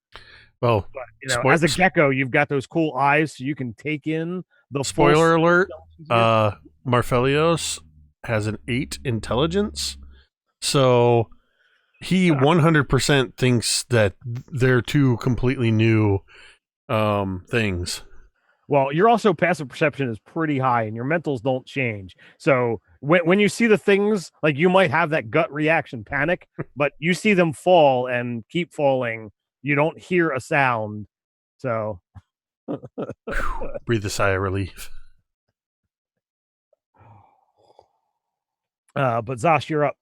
Well, but, as a gecko, you've got those cool eyes, so you can take in the spoiler alert. Marfelios has an 8 intelligence, so he 100% thinks that they're two completely new things. Well, your also passive perception is pretty high, and your mentals don't change. So when you see the things, like you might have that gut reaction, panic, but you see them fall and keep falling. You don't hear a sound. So Breathe a sigh of relief. but Zosh, you're up.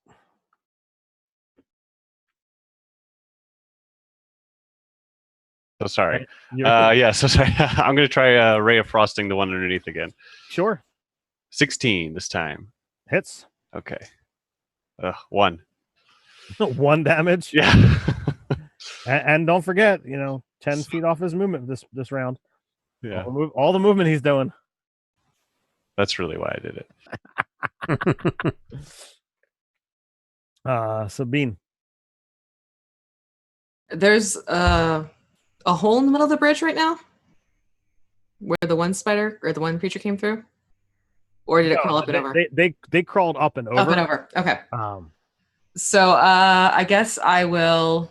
So sorry. You're- Yeah, so sorry. I'm going to try Ray of Frosting, the one underneath again. Sure. 16 this time. Hits. Okay. 1. 1 damage. Yeah. And don't forget, 10 feet off his movement this round. Yeah. All the movement he's doing. That's really why I did it. Sabine. There's a hole in the middle of the bridge right now where the one spider or the one creature came through, or did it crawl up and over? They crawled up and over. Up and over. Okay. So I guess I will.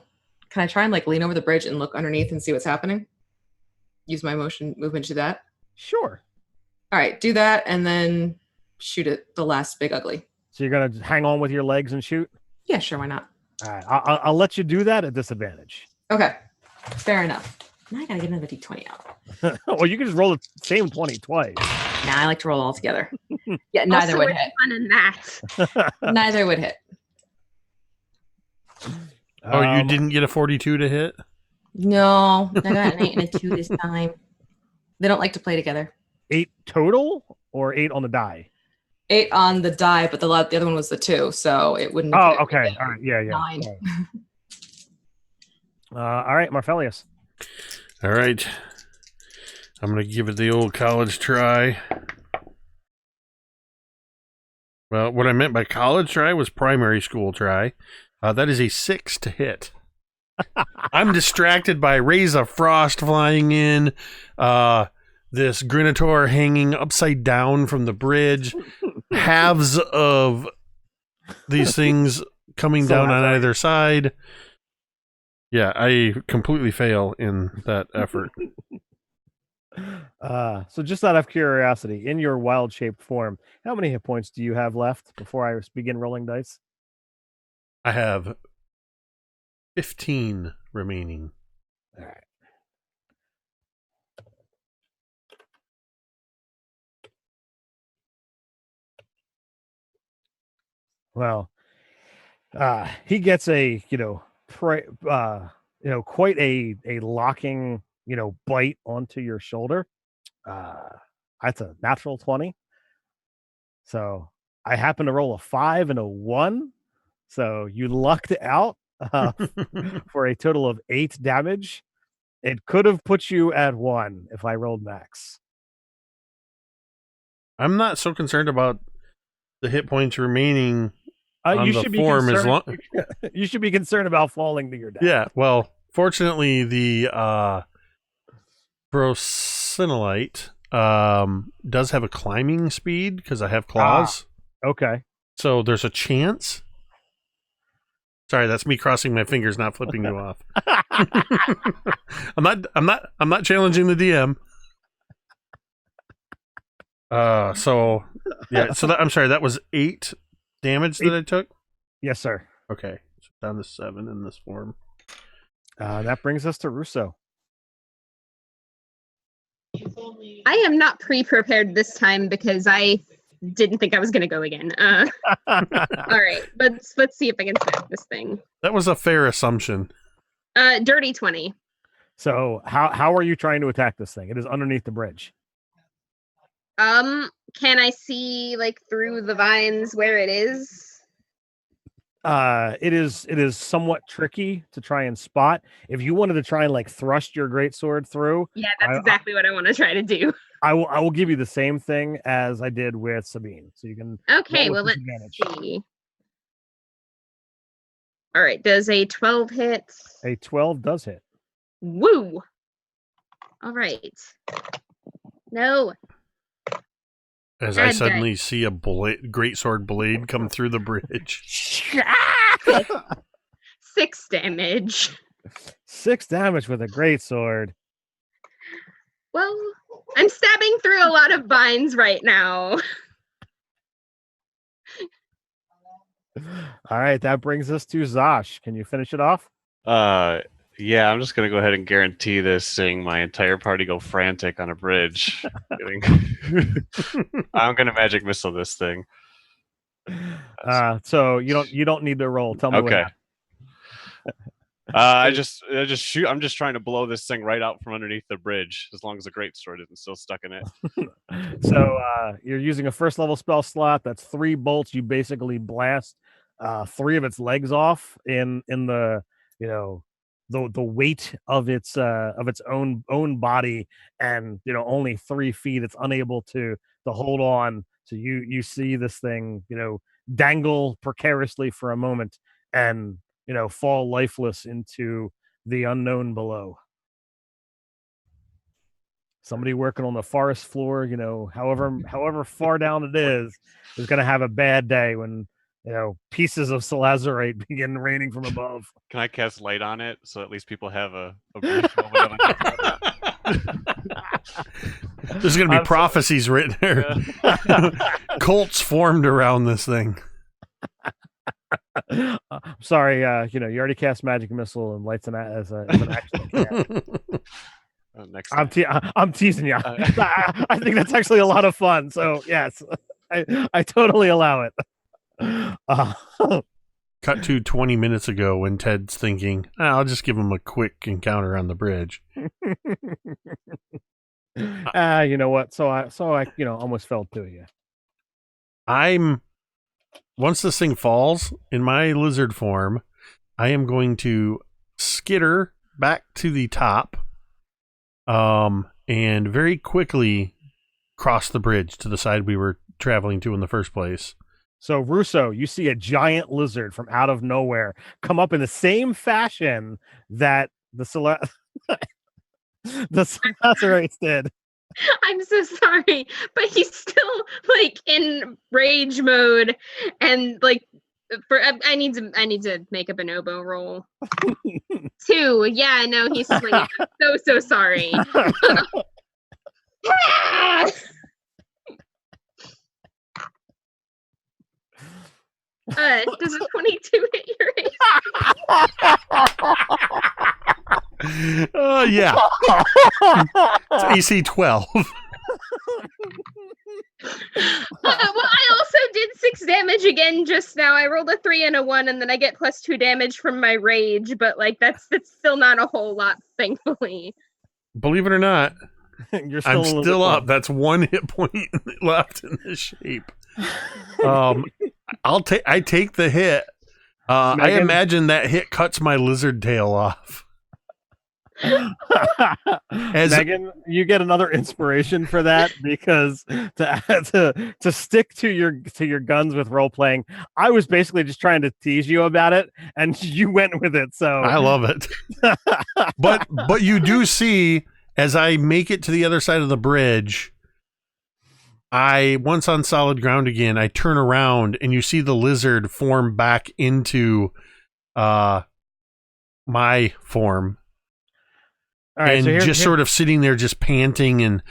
Can I try and like lean over the bridge and look underneath and see what's happening? Use my movement to do that. Sure. All right, do that and then shoot at the last big ugly. So you're gonna hang on with your legs and shoot? Yeah, sure. Why not? All right, I'll let you do that at disadvantage. Okay, fair enough. Now I gotta get another d20 out. Well, you can just roll the same 20 twice. Nah, I like to roll all together. Yeah, neither Also, would it's hit. fun in that. Neither would hit. Oh, you didn't get a 42 to hit? No, I got an 8 and a 2 this time. They don't like to play together. 8 total or 8 on the die? 8 on the die, but the other one was the 2, so it wouldn't. Oh, okay. All right. Yeah. 9. All right, Marfelius. All right. I'm going to give it the old college try. Well, what I meant by college try was primary school try. That is a 6 to hit. I'm distracted by rays of frost flying in, this Grinotaur hanging upside down from the bridge, halves of these things coming down on either side. Yeah, I completely fail in that effort. So just out of curiosity, in your wild-shaped form, how many hit points do you have left before I begin rolling dice? I have 15 remaining. All right. Well, he gets a quite a locking bite onto your shoulder. That's a natural 20. So I happen to roll a 5 and a 1. So you lucked out for a total of 8 damage. It could have put you at 1 if I rolled max. I'm not so concerned about the hit points remaining on you the should form be as long. You should be concerned about falling to your death. Yeah, well, fortunately, the Brocinolite does have a climbing speed because I have claws. Okay. So there's a chance. Sorry, that's me crossing my fingers, not flipping you off. I'm not challenging the DM. So yeah, I'm sorry, that was 8 damage that I took? Yes, sir. Okay. So down to 7 in this form. That brings us to Russo. I am not pre-prepared this time because I didn't think I was going to go again. All right, let's see if I can snap this thing. That was a fair assumption. Dirty 20. So how are you trying to attack this thing? It is underneath the bridge. Can I see like through the vines where it is? It is somewhat tricky to try and spot. If you wanted to try and like thrust your greatsword through, Yeah, that's exactly what I want to try to do. I will give you the same thing as I did with Sabine, so you can. Okay, well let's see. All right, does a 12 hit? A 12 does hit. Woo! All right. No. As I suddenly see a greatsword blade come through the bridge. 6 damage. 6 damage with a greatsword. Well, I'm stabbing through a lot of vines right now. All right, that brings us to Zosh. Can you finish it off? Yeah, I'm just gonna go ahead and guarantee this, seeing my entire party go frantic on a bridge. Kidding. I'm gonna magic missile this thing. So you don't need to roll. Tell me what Okay. happened. I just shoot. I'm just trying to blow this thing right out from underneath the bridge, as long as the greatsword isn't still stuck in it. So you're using a first level spell slot. That's 3 bolts. You basically blast 3 of its legs off in the the weight of its own body, and only 3 feet. It's unable to hold on. So you see this thing dangle precariously for a moment and fall lifeless into the unknown below. Somebody working on the forest floor, however far down it is going to have a bad day when pieces of salazarite begin raining from above. Can I cast light on it so at least people have a brief moment of There's going to be prophecies written there. Cults formed around this thing. Sorry, you already cast magic missile and lights as an action. Next time. I'm teasing you. I think that's actually a lot of fun. So yes, I totally allow it. Cut to 20 minutes ago when Ted's thinking, I'll just give him a quick encounter on the bridge. You know what? So I almost fell to you. Once this thing falls in my lizard form, I am going to skitter back to the top, and very quickly cross the bridge to the side we were traveling to in the first place. So Russo, you see a giant lizard from out of nowhere come up in the same fashion that the Salazarites did. I'm so sorry, but he's still like in rage mode, and like I need to make a bonobo roll. 2, yeah, no, he's swinging. I'm so sorry. Does a 22 hit your AC? Yeah. It's AC 12. Well, I also did 6 damage again just now. I rolled a 3 and a 1, and then I get plus 2 damage from my rage, but like that's still not a whole lot, thankfully. Believe it or not, I'm still up. Fun. That's 1 hit point left in this shape. I take the hit. I imagine that hit cuts my lizard tail off. Megan, you get another inspiration for that, because to stick to your guns with role playing, I was basically just trying to tease you about it, and you went with it. So I love it. but you do see, as I make it to the other side of the bridge, once on solid ground again, I turn around and you see the lizard form back into my form. All right, and so sort of sitting there just panting and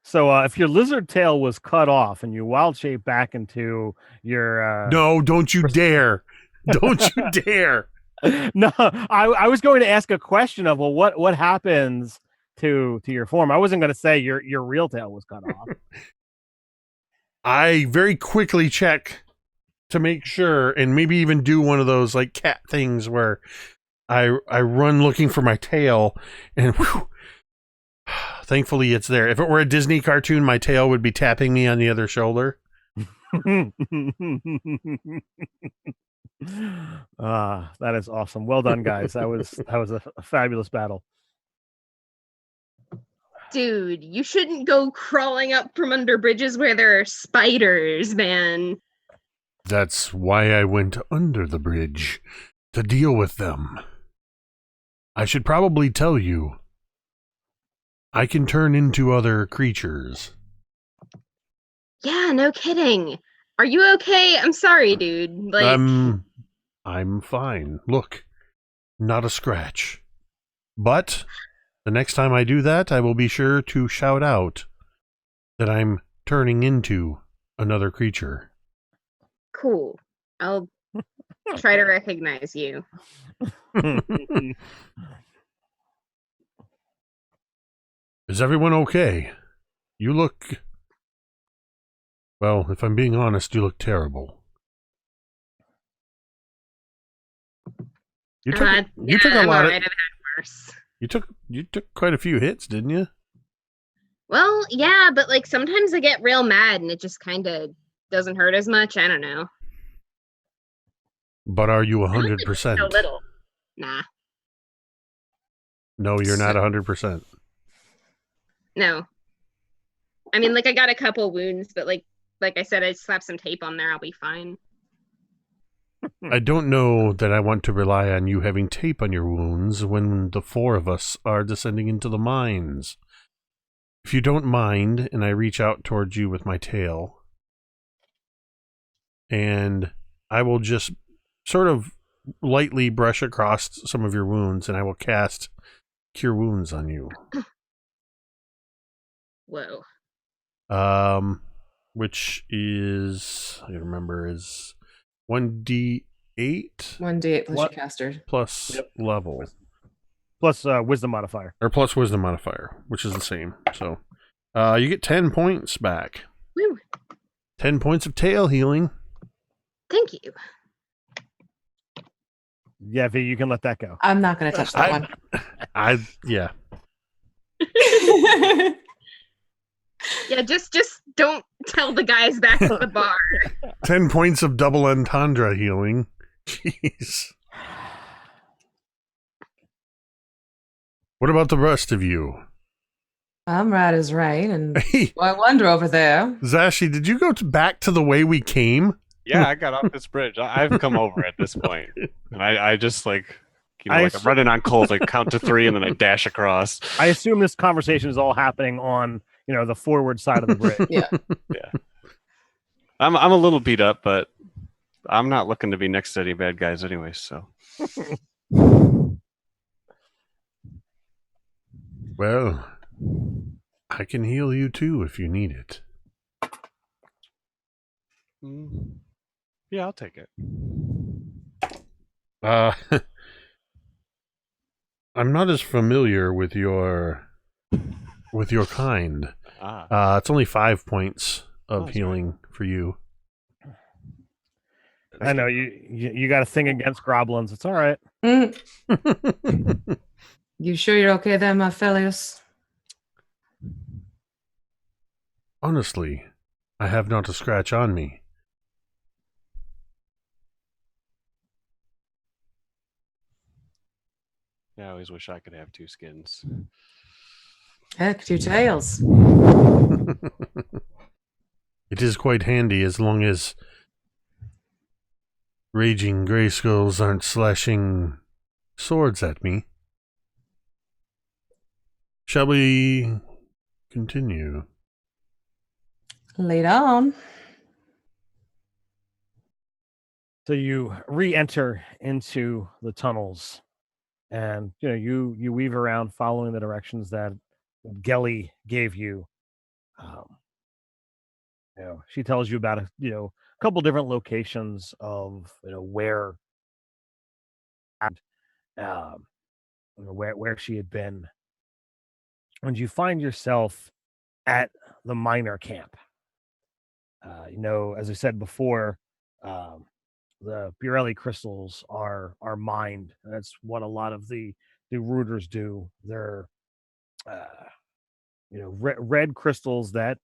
So if your lizard tail was cut off and you wild shape back into your No, don't you dare. Don't you dare. No, I was going to ask a question of, well, what happens to your form? I wasn't going to say your real tail was cut off. I very quickly check to make sure, and maybe even do one of those like cat things where I run looking for my tail, and whew, thankfully it's there. If it were a Disney cartoon, my tail would be tapping me on the other shoulder. That is awesome. Well done, guys. That was a fabulous battle. Dude, you shouldn't go crawling up from under bridges where there are spiders, man. That's why I went under the bridge, to deal with them. I should probably tell you, I can turn into other creatures. Yeah, no kidding. Are you okay? I'm sorry, dude. Like, I'm fine. Look, not a scratch. But the next time I do that, I will be sure to shout out that I'm turning into another creature. Cool. I'll try to recognize you. Is everyone okay? You look... Well, if I'm being honest, you look terrible. You took a I'm lot alright. of... I've had worse. You took quite a few hits, didn't you? Well, yeah, but like sometimes I get real mad and it just kind of doesn't hurt as much. I don't know. But are you I only 100%? bleed a little. Nah, No, you're not 100%. no. I mean, like I got a couple wounds, but like I said, I slapped some tape on there. I'll be fine. I don't know that I want to rely on you having tape on your wounds when the four of us are descending into the mines. If you don't mind, and I reach out towards you with my tail, and I will just sort of lightly brush across some of your wounds, and I will cast Cure Wounds on you. Whoa. Which is, I remember, is 1d8 1d8 plus your caster. plus level. Plus wisdom modifier. Or plus wisdom modifier, which is the same. So you get 10 points back. Woo. 10 points of tail healing. Thank you. Yeah, V, you can let that go. I'm not going to touch that one. Yeah. Yeah, just don't tell the guys back at the bar. 10 points of double entendre healing. Jeez. What about the rest of you? I'm right as rain, and Hey, I wonder over there. Zashi, did you go back to the way we came? Yeah, I got off this bridge. I've come over at this point, and I just like, I'm running on coals. I count to 3 and then I dash across. I assume this conversation is all happening on the forward side of the bridge. Yeah. Yeah, I'm a little beat up, but I'm not looking to be next to any bad guys anyway. So. Well, I can heal you too if you need it. Yeah, I'll take it. I'm not as familiar with your kind. It's only 5 points of healing for you. I know you got a thing against goblins. It's all right. You sure you're okay there, my fellows? Honestly, I have not a scratch on me. Yeah, I always wish I could have 2 skins. Heck, 2 tails. It is quite handy as long as raging gray skulls aren't slashing swords at me. Shall we continue? Lead on. So you re-enter into the tunnels, and you weave around, following the directions that Gelly gave you. She tells you about a couple different locations of where she had been, and you find yourself at the miner camp. As I said before, the Burelli crystals are mined. And that's what a lot of the rooters do. They're red crystals that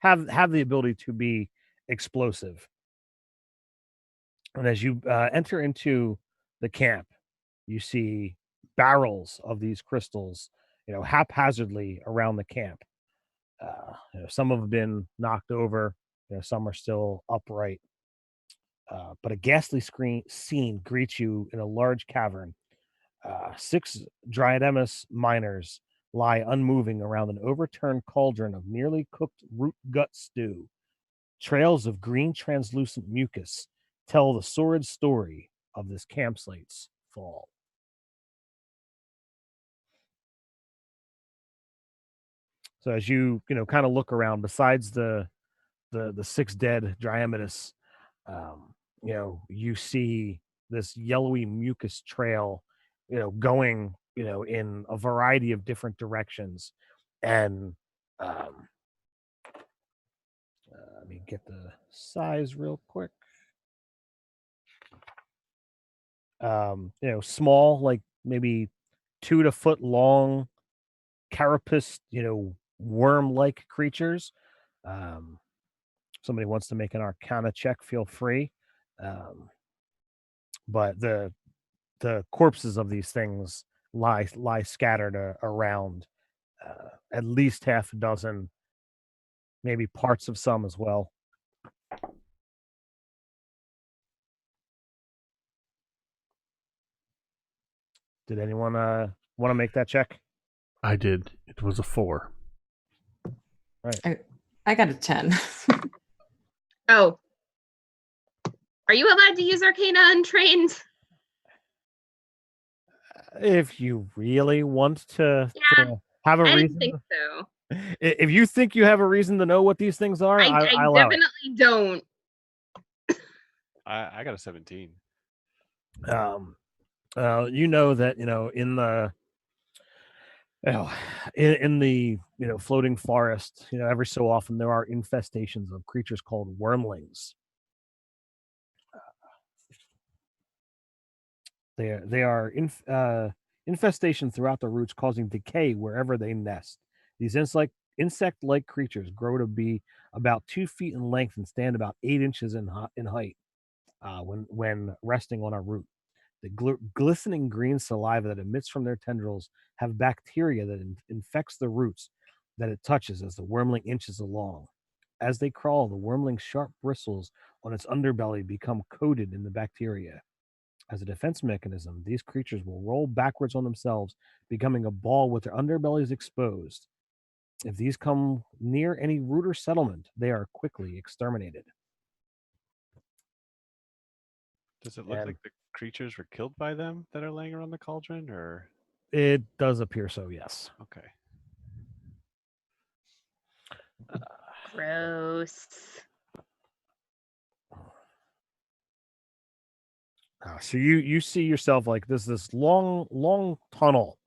have the ability to be explosive. And as you enter into the camp, you see barrels of these crystals haphazardly around the camp. Some have been knocked over, some are still upright. But a ghastly scene greets you in a large cavern. 6 Dryademus miners lie unmoving around an overturned cauldron of nearly cooked root gut stew. Trails of green translucent mucus tell the sordid story of this campsite's fall. So as you kind of look around, besides the 6 dead Dryametus, you see this yellowy mucus trail, going, in a variety of different directions. And let me get the size real quick. Small, like maybe 2 to foot long, carapace, worm-like creatures. Somebody wants to make an Arcana check, feel free. But the corpses of these things lie scattered around, at least half a dozen, maybe parts of some as well. Did anyone want to make that check? I did. It was a 4. I got a 10. Oh. Are you allowed to use Arcana untrained? If you really want to have a I reason, didn't think so. If you think you have a reson to know what these things are, I allow it. definitely don't. I got a 17. You know that in the in the floating forest, every so often there are infestations of creatures called wormlings. They are infestation throughout the roots, causing decay wherever they nest. These insect-like creatures grow to be about 2 feet in length and stand about 8 inches in height. When resting on a root, the glistening green saliva that emits from their tendrils have bacteria that infects the roots that it touches as the wormling inches along. As they crawl, the wormling's sharp bristles on its underbelly become coated in the bacteria. As a defense mechanism, these creatures will roll backwards on themselves, becoming a ball with their underbellies exposed. If these come near any root or settlement, they are quickly exterminated. Does it look like the creatures were killed by them that are laying around the cauldron, or? It does appear so, yes. Okay. Gross. So you see yourself like this long tunnel,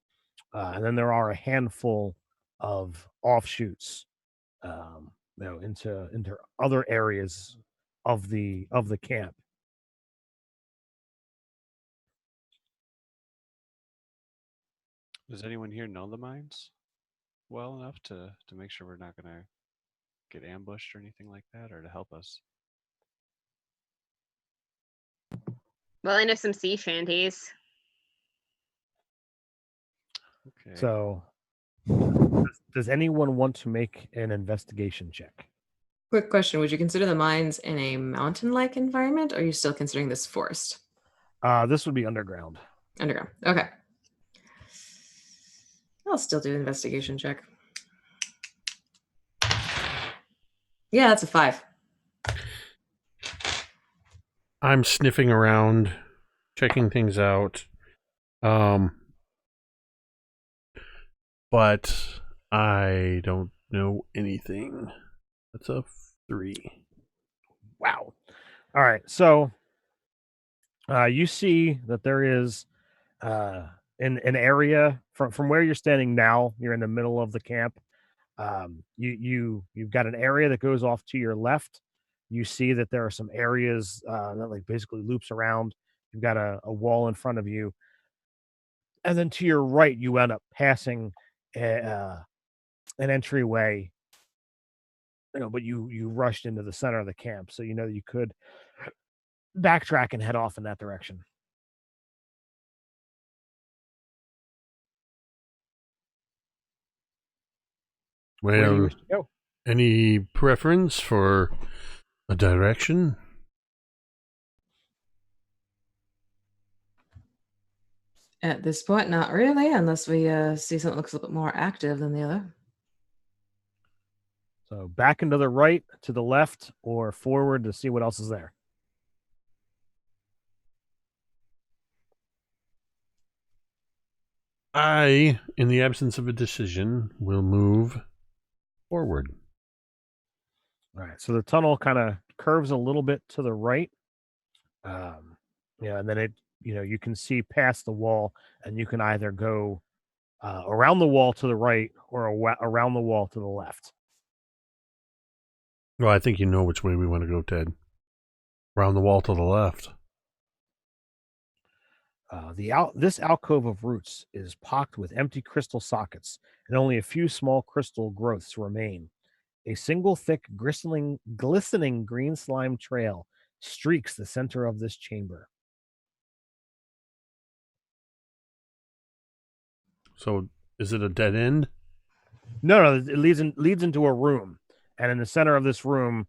and then there are a handful of offshoots, into other areas of the camp. Does anyone here know the mines well enough to make sure we're not going to get ambushed or anything like that, or to help us? Well, I know some sea shanties. Okay. So, does anyone want to make an investigation check? Quick question. Would you consider the mines in a mountain-like environment, or are you still considering this forest? This would be underground. Underground. Okay. I'll still do an investigation check. Yeah, that's a 5. I'm sniffing around, checking things out. But I don't know anything. That's a 3. Wow. All right. So, you see that there is in an area from where you're standing now. You're in the middle of the camp. You've got an area that goes off to your left. You see that there are some areas that like basically loops around. You've got a wall in front of you, and then to your right, you end up passing an entryway. But you rushed into the center of the camp, so you could backtrack and head off in that direction. Where do you Well, wish to go? any preference for a direction? At this point, not really, unless we see something that looks a little bit more active than the other. So back and to the right, to the left, or forward to see what else is there. I, in the absence of a decision, will move forward. All right, so the tunnel kind of curves a little bit to the right. And then you can see past the wall, and you can either go around the wall to the right or around the wall to the left. Well, I think you know which way we want to go, Ted. Around the wall to the left. This alcove of roots is pocked with empty crystal sockets, and only a few small crystal growths remain. A single thick, glistening green slime trail streaks the center of this chamber. So, is it a dead end? No, it leads into a room, and in the center of this room,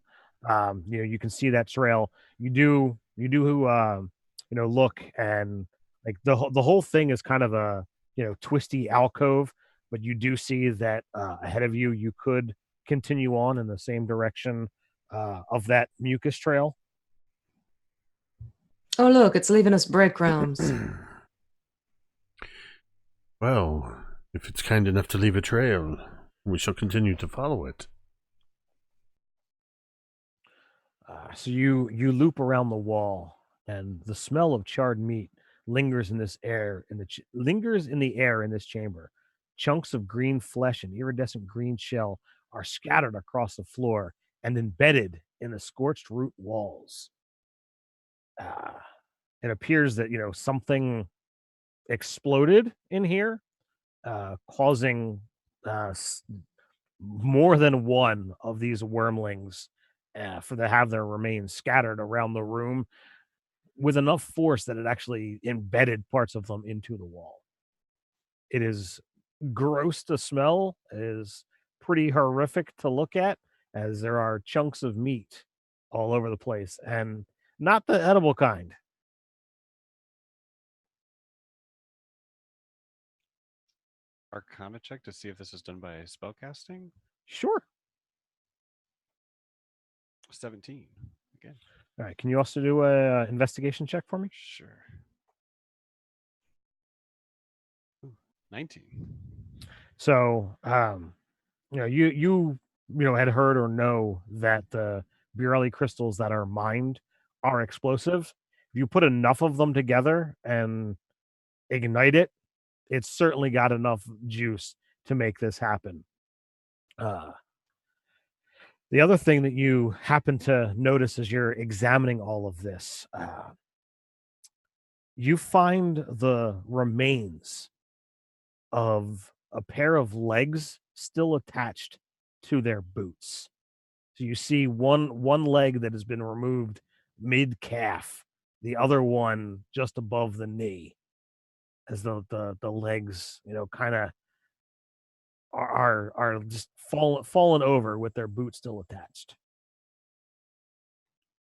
you can see that trail. You do look, and like the whole thing is kind of a twisty alcove, but you do see that ahead of you, you could continue on in the same direction of that mucus trail. Oh, look, it's leaving us breadcrumbs. Well, if it's kind enough to leave a trail, we shall continue to follow it. So you loop around the wall, and the smell of charred meat lingers in this air lingers in the air in this chamber. Chunks of green flesh and iridescent green shell are scattered across the floor and embedded in the scorched root walls. It appears that something exploded in here, causing more than one of these wormlings have their remains scattered around the room with enough force that it actually embedded parts of them into the wall. It is gross to smell. It is pretty horrific to look at, as there are chunks of meat all over the place, and not the edible kind. Arcana check to see if this is done by spellcasting. Sure. 17 again. All right. Can you also do a investigation check for me? Sure. Ooh, 19. So, you had heard or know that the Burelli crystals that are mined are explosive. If you put enough of them together and ignite it, it's certainly got enough juice to make this happen. The other thing that you happen to notice as you're examining all of this, you find the remains of a pair of legs still attached to their boots. So you see one leg that has been removed mid calf, the other one just above the knee, as the legs, kind of are just fallen over with their boots still attached.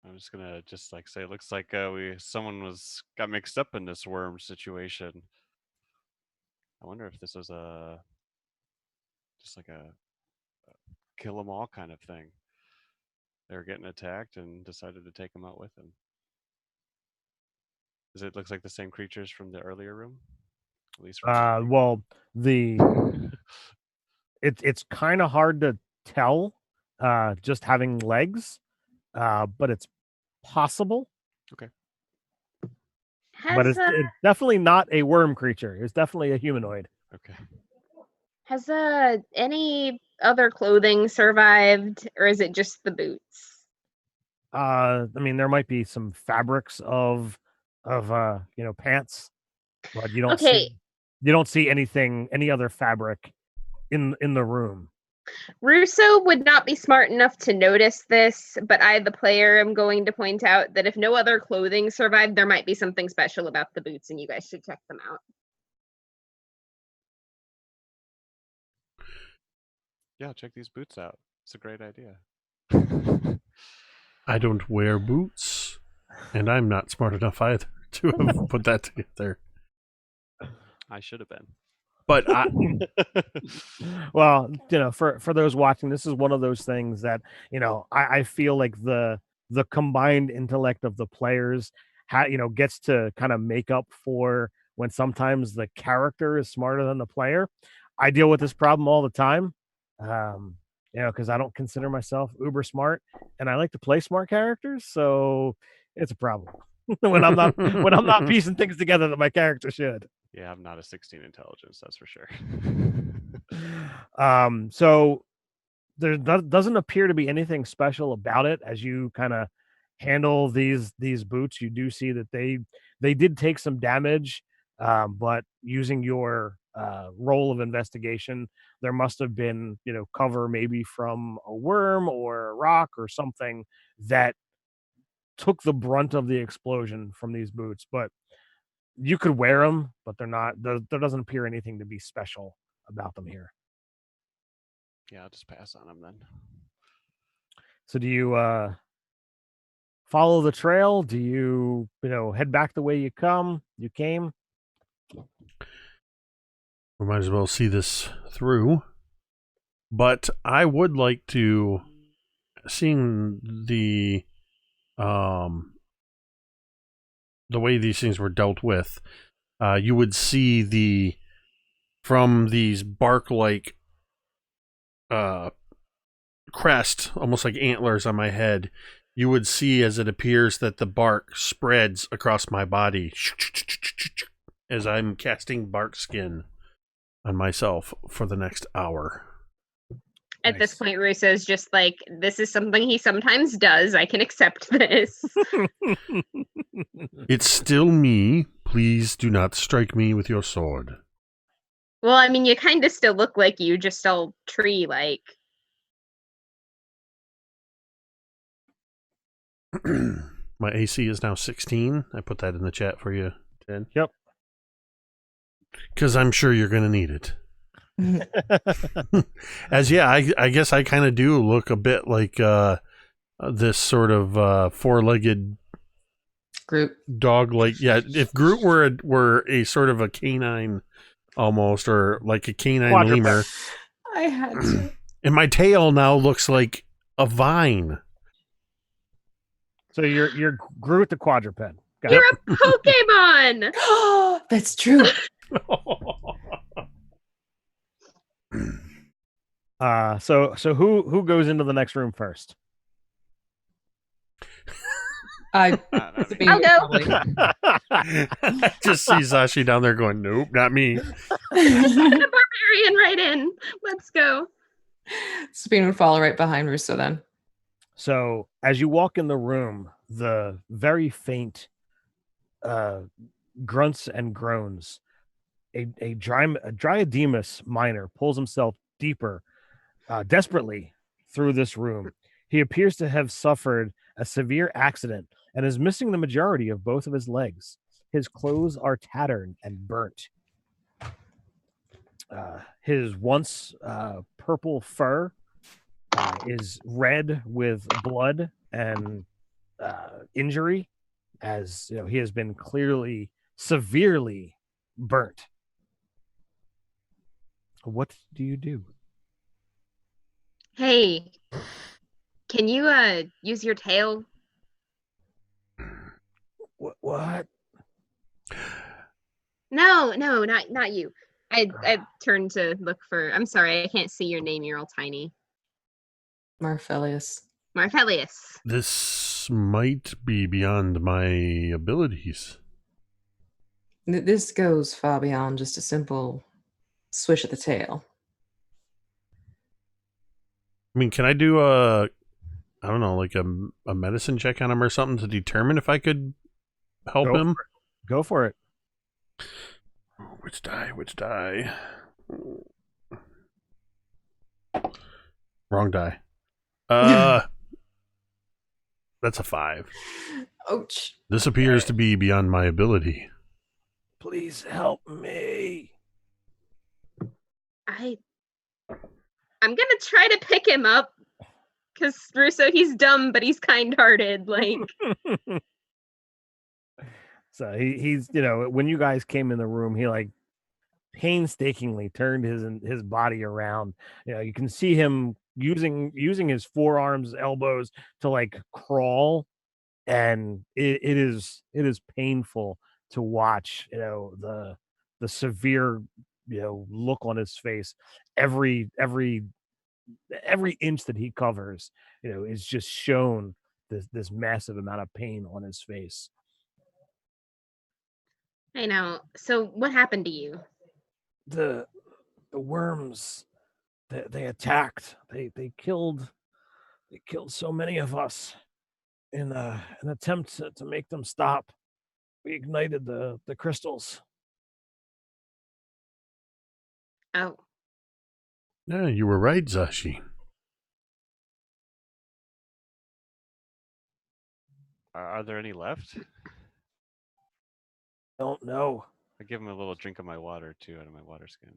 I'm just gonna say it looks like someone got mixed up in this worm situation. I wonder if this was just like a kill 'em all kind of thing. They were getting attacked and decided to take them out with them. Does it looks like the same creatures from the earlier room? At least from Well, it's kind of hard to tell just having legs, but it's possible. Okay. But it's definitely not a worm creature. It's definitely a humanoid. Okay. Has any other clothing survived, or is it just the boots? I mean, there might be some fabrics of pants, but you don't see any other fabric in the room. Russo would not be smart enough to notice this, but I, the player, am going to point out that if no other clothing survived, there might be something special about the boots, and you guys should check them out. Yeah, check these boots out. It's a great idea. I don't wear boots, and I'm not smart enough either to have put that together. I should have been. But well, for those watching, this is one of those things that I feel like the combined intellect of the players gets to kind of make up for when sometimes the character is smarter than the player. I deal with this problem all the time. because I don't consider myself uber smart, and I like to play smart characters, so it's a problem when I'm not piecing things together that my character should. Yeah, I'm not a 16 intelligence, that's for sure. So there doesn't appear to be anything special about it. As you kind of handle these boots, you do see that they did take some damage, but using your roll of investigation, there must have been cover maybe from a worm or a rock or something that took the brunt of the explosion from these boots. But you could wear them, but they're not. There doesn't appear anything to be special about them here. Yeah, I'll just pass on them then. So do you follow the trail? Do you head back the way you came? We might as well see this through. But I would like to, seeing the way these things were dealt with, you would see from these bark-like crest, almost like antlers on my head, you would see as it appears that the bark spreads across my body as I'm casting bark skin on myself for the next hour. At this point, Russo's just like, this is something he sometimes does. I can accept this. It's still me. Please do not strike me with your sword. Well, I mean, you kind of still look like you, just all tree-like. My AC is now 16. I put that in the chat for you, Ted. Yep. Because I'm sure you're going to need it. I guess I kind of do look a bit like this sort of four-legged Groot dog-like. Yeah, if Groot were a sort of a canine almost, or like a canine lemur. I had to. And my tail now looks like a vine. So you're Groot the quadruped. You're a Pokemon! That's true. So who goes into the next room first? I'll go. I just see Zashi down there going, nope, not me. I'm a barbarian right in. Let's go. Sabine would follow right behind Russo then. So as you walk in the room, the very faint grunts and groans. A Dryademus miner pulls himself deeper, desperately through this room. He appears to have suffered a severe accident and is missing the majority of both of his legs. His clothes are tattered and burnt. His once purple fur is red with blood and injury, as he has been clearly severely burnt. What do you do? Hey, can you use your tail? What? No, not you. I turned to look for. I'm sorry, I can't see your name. You're all tiny. Marfelius. This might be beyond my abilities. This goes far beyond just a simple swish of the tail. I mean, can I do a medicine check on him or something to determine if I could help him? Go for it. Which die? Wrong die. That's a 5. Ouch. This appears to be beyond my ability. Please help me. I'm gonna try to pick him up, because Russo, he's dumb, but he's kind-hearted. Like, so he's when you guys came in the room, he like painstakingly turned his body around. You can see him using his forearms, elbows to like crawl, and it is painful to watch. The severe look on his face. Every every inch that he covers, is just shown this massive amount of pain on his face. I know. So what happened to you? The worms, they attacked. They killed so many of us in an attempt to make them stop. We ignited the crystals. Oh, Yeah, you were right, Zashi. Are there any left? Don't know. I give him a little drink of my water too, out of my water skin.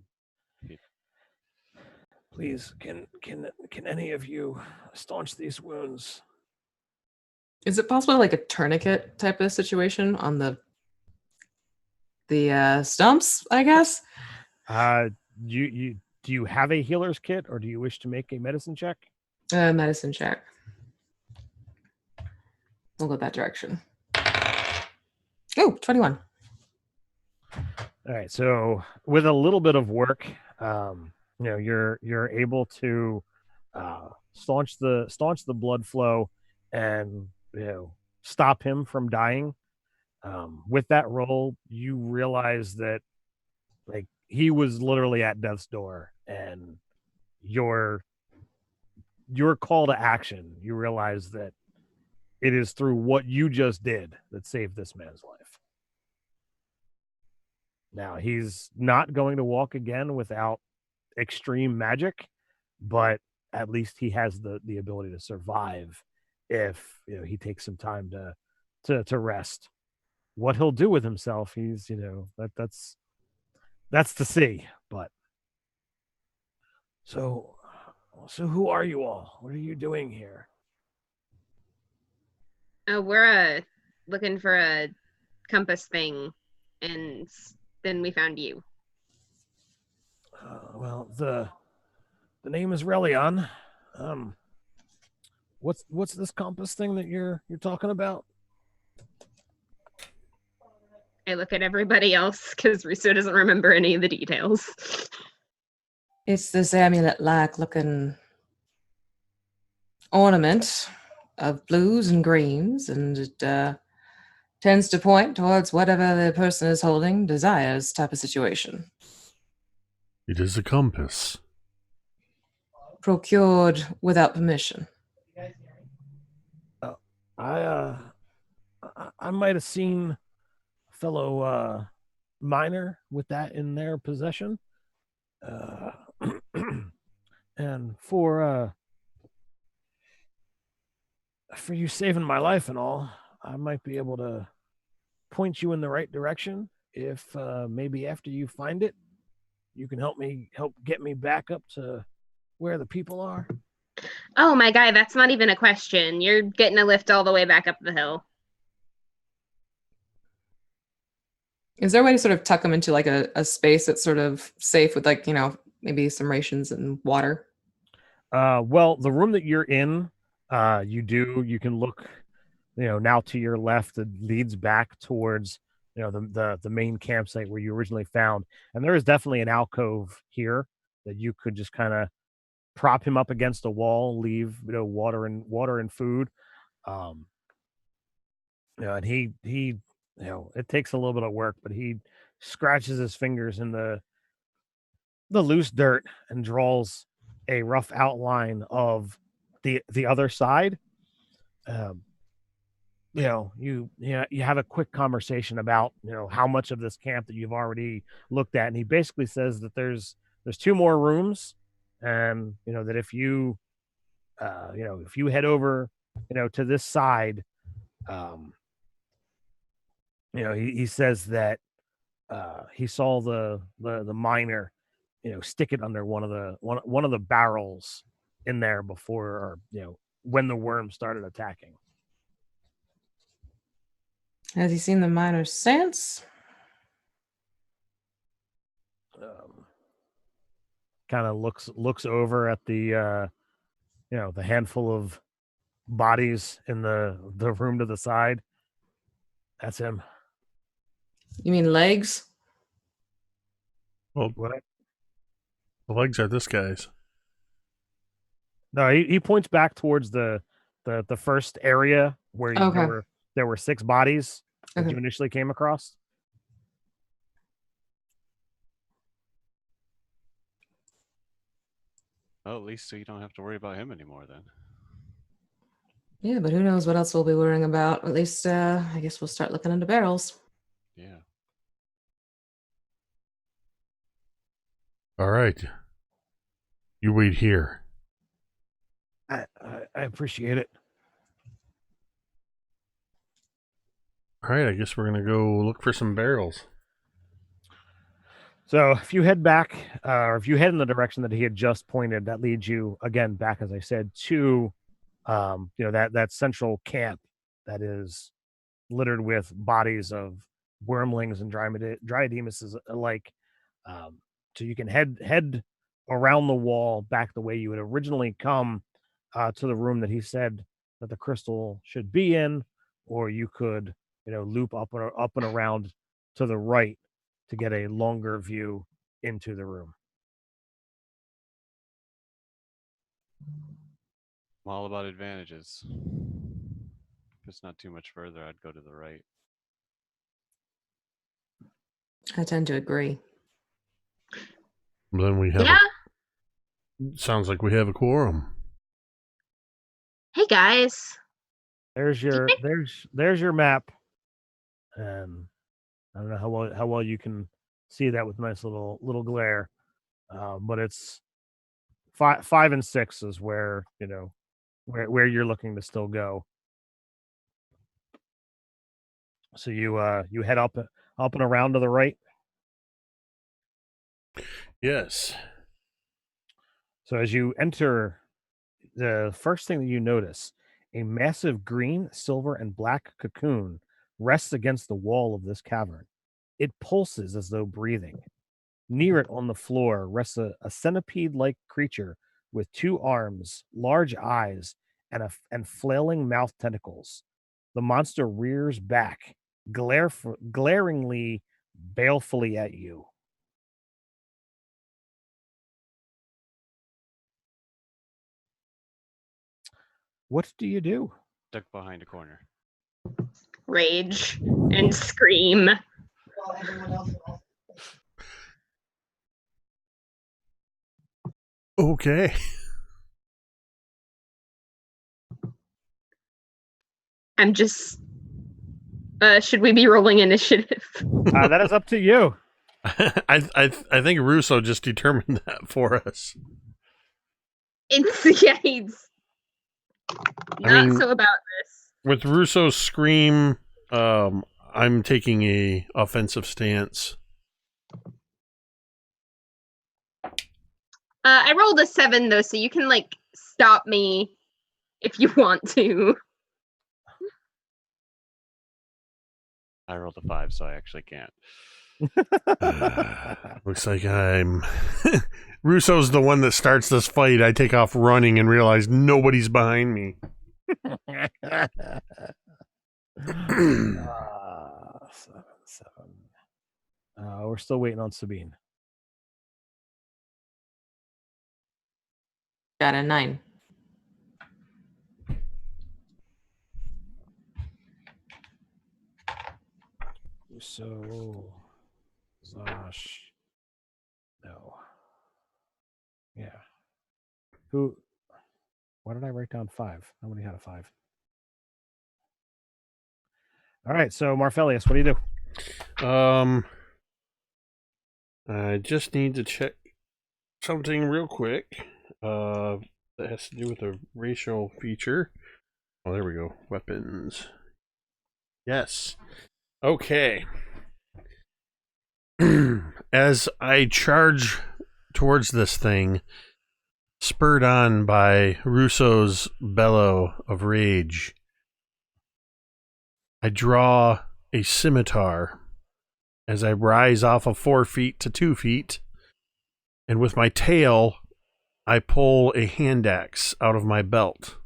Please, can any of you staunch these wounds? Is it possible like a tourniquet type of situation on the stumps, I guess? You do you have a healer's kit, or do you wish to make a medicine check? Medicine check. We'll go that direction. Oh, 21. All right, so with a little bit of work, you're able to staunch the blood flow and stop him from dying. With that roll, you realize that like he was literally at death's door, and your call to action, you realize that it is through what you just did that saved this man's life. Now, he's not going to walk again without extreme magic, but at least he has the ability to survive if he takes some time to rest. What he'll do with himself, he's that's to see. But so who are you all? What are you doing here? we're looking for a compass thing, and then we found you. Well, the name is Relion. What's this compass thing that you're talking about? I look at everybody else because Riso doesn't remember any of the details. It's this amulet-like looking ornament of blues and greens, and it tends to point towards whatever the person is holding desires type of situation. It is a compass. Procured without permission. I might have seen a fellow miner with that in their possession. And for you saving my life and all, I might be able to point you in the right direction. If maybe after you find it, you can help get me back up to where the people are. Oh, my guy, that's not even a question. You're getting a lift all the way back up the hill. Is there a way to sort of tuck them into like a space that's sort of safe with like, maybe some rations and water? Well, the room that you're in, you can look, now to your left, it leads back towards, the main campsite where you originally found. And there is definitely an alcove here that you could just kind of prop him up against a wall, leave, water and food. And he it takes a little bit of work, but he scratches his fingers in the loose dirt and draws a rough outline of the other side. You have a quick conversation about how much of this camp that you've already looked at, and he basically says that there's 2 more rooms, and that if you head over to this side, he says that he saw the miner stick it under one of the barrels in there before, or when the worm started attacking. Has he seen the miner since? Kind of looks over at the the handful of bodies in the room to the side. That's him. You mean legs? Well, What? the legs are this guy's. No, he points back towards the first area where Okay. there were 6 bodies that Okay. you initially came across. Well, at least so you don't have to worry about him anymore then. Yeah, but who knows what else we'll be worrying about. At least I guess we'll start looking into barrels. Yeah. All right. You wait here. I appreciate it. All right, I guess we're going to go look for some barrels. So if you head back, or if you head in the direction that he had just pointed, that leads you again back, as I said, to that central camp that is littered with bodies of wormlings and dryodemuses alike. So you can head around the wall back the way you had originally come to the room that he said that the crystal should be in, or you could loop up and around to the right to get a longer view into the room. I'm all about advantages. If it's not too much further, I'd go to the right. I tend to agree. Then we have. Yeah. Sounds like we have a quorum. Hey guys. There's your map, and I don't know how well you can see that with nice little glare, but it's 5 and 6 is where where you're looking to still go. So you head up and around to the right. Yes. So as you enter, the first thing that you notice, a massive green, silver, and black cocoon rests against the wall of this cavern. It pulses as though breathing. Near it on the floor rests a centipede-like creature with 2 arms, large eyes, and flailing mouth tentacles. The monster rears back, glaringly, balefully at you. What do you do? Duck behind a corner. Rage and scream. Okay. I'm just. Should we be rolling initiative? That is up to you. I think Russo just determined that for us. He's not so about this. With Russo's scream, I'm taking a offensive stance. I rolled a 7 though, so you can stop me if you want to. I rolled a 5, so I actually can't. Looks like I'm. Russo's the one that starts this fight. I take off running and realize nobody's behind me. 7. We're still waiting on Sabine. Got a 9. So, Zosh. No. Yeah. Who? Why did I write down 5? Nobody had a 5. All right. So, Marfelius, what do you do? I just need to check something real quick. That has to do with a racial feature. Oh, there we go. Weapons. Yes. Okay. As I charge towards this thing, spurred on by Russo's bellow of rage, I draw a scimitar as I rise off of 4 feet to 2 feet, and with my tail, I pull a hand axe out of my belt.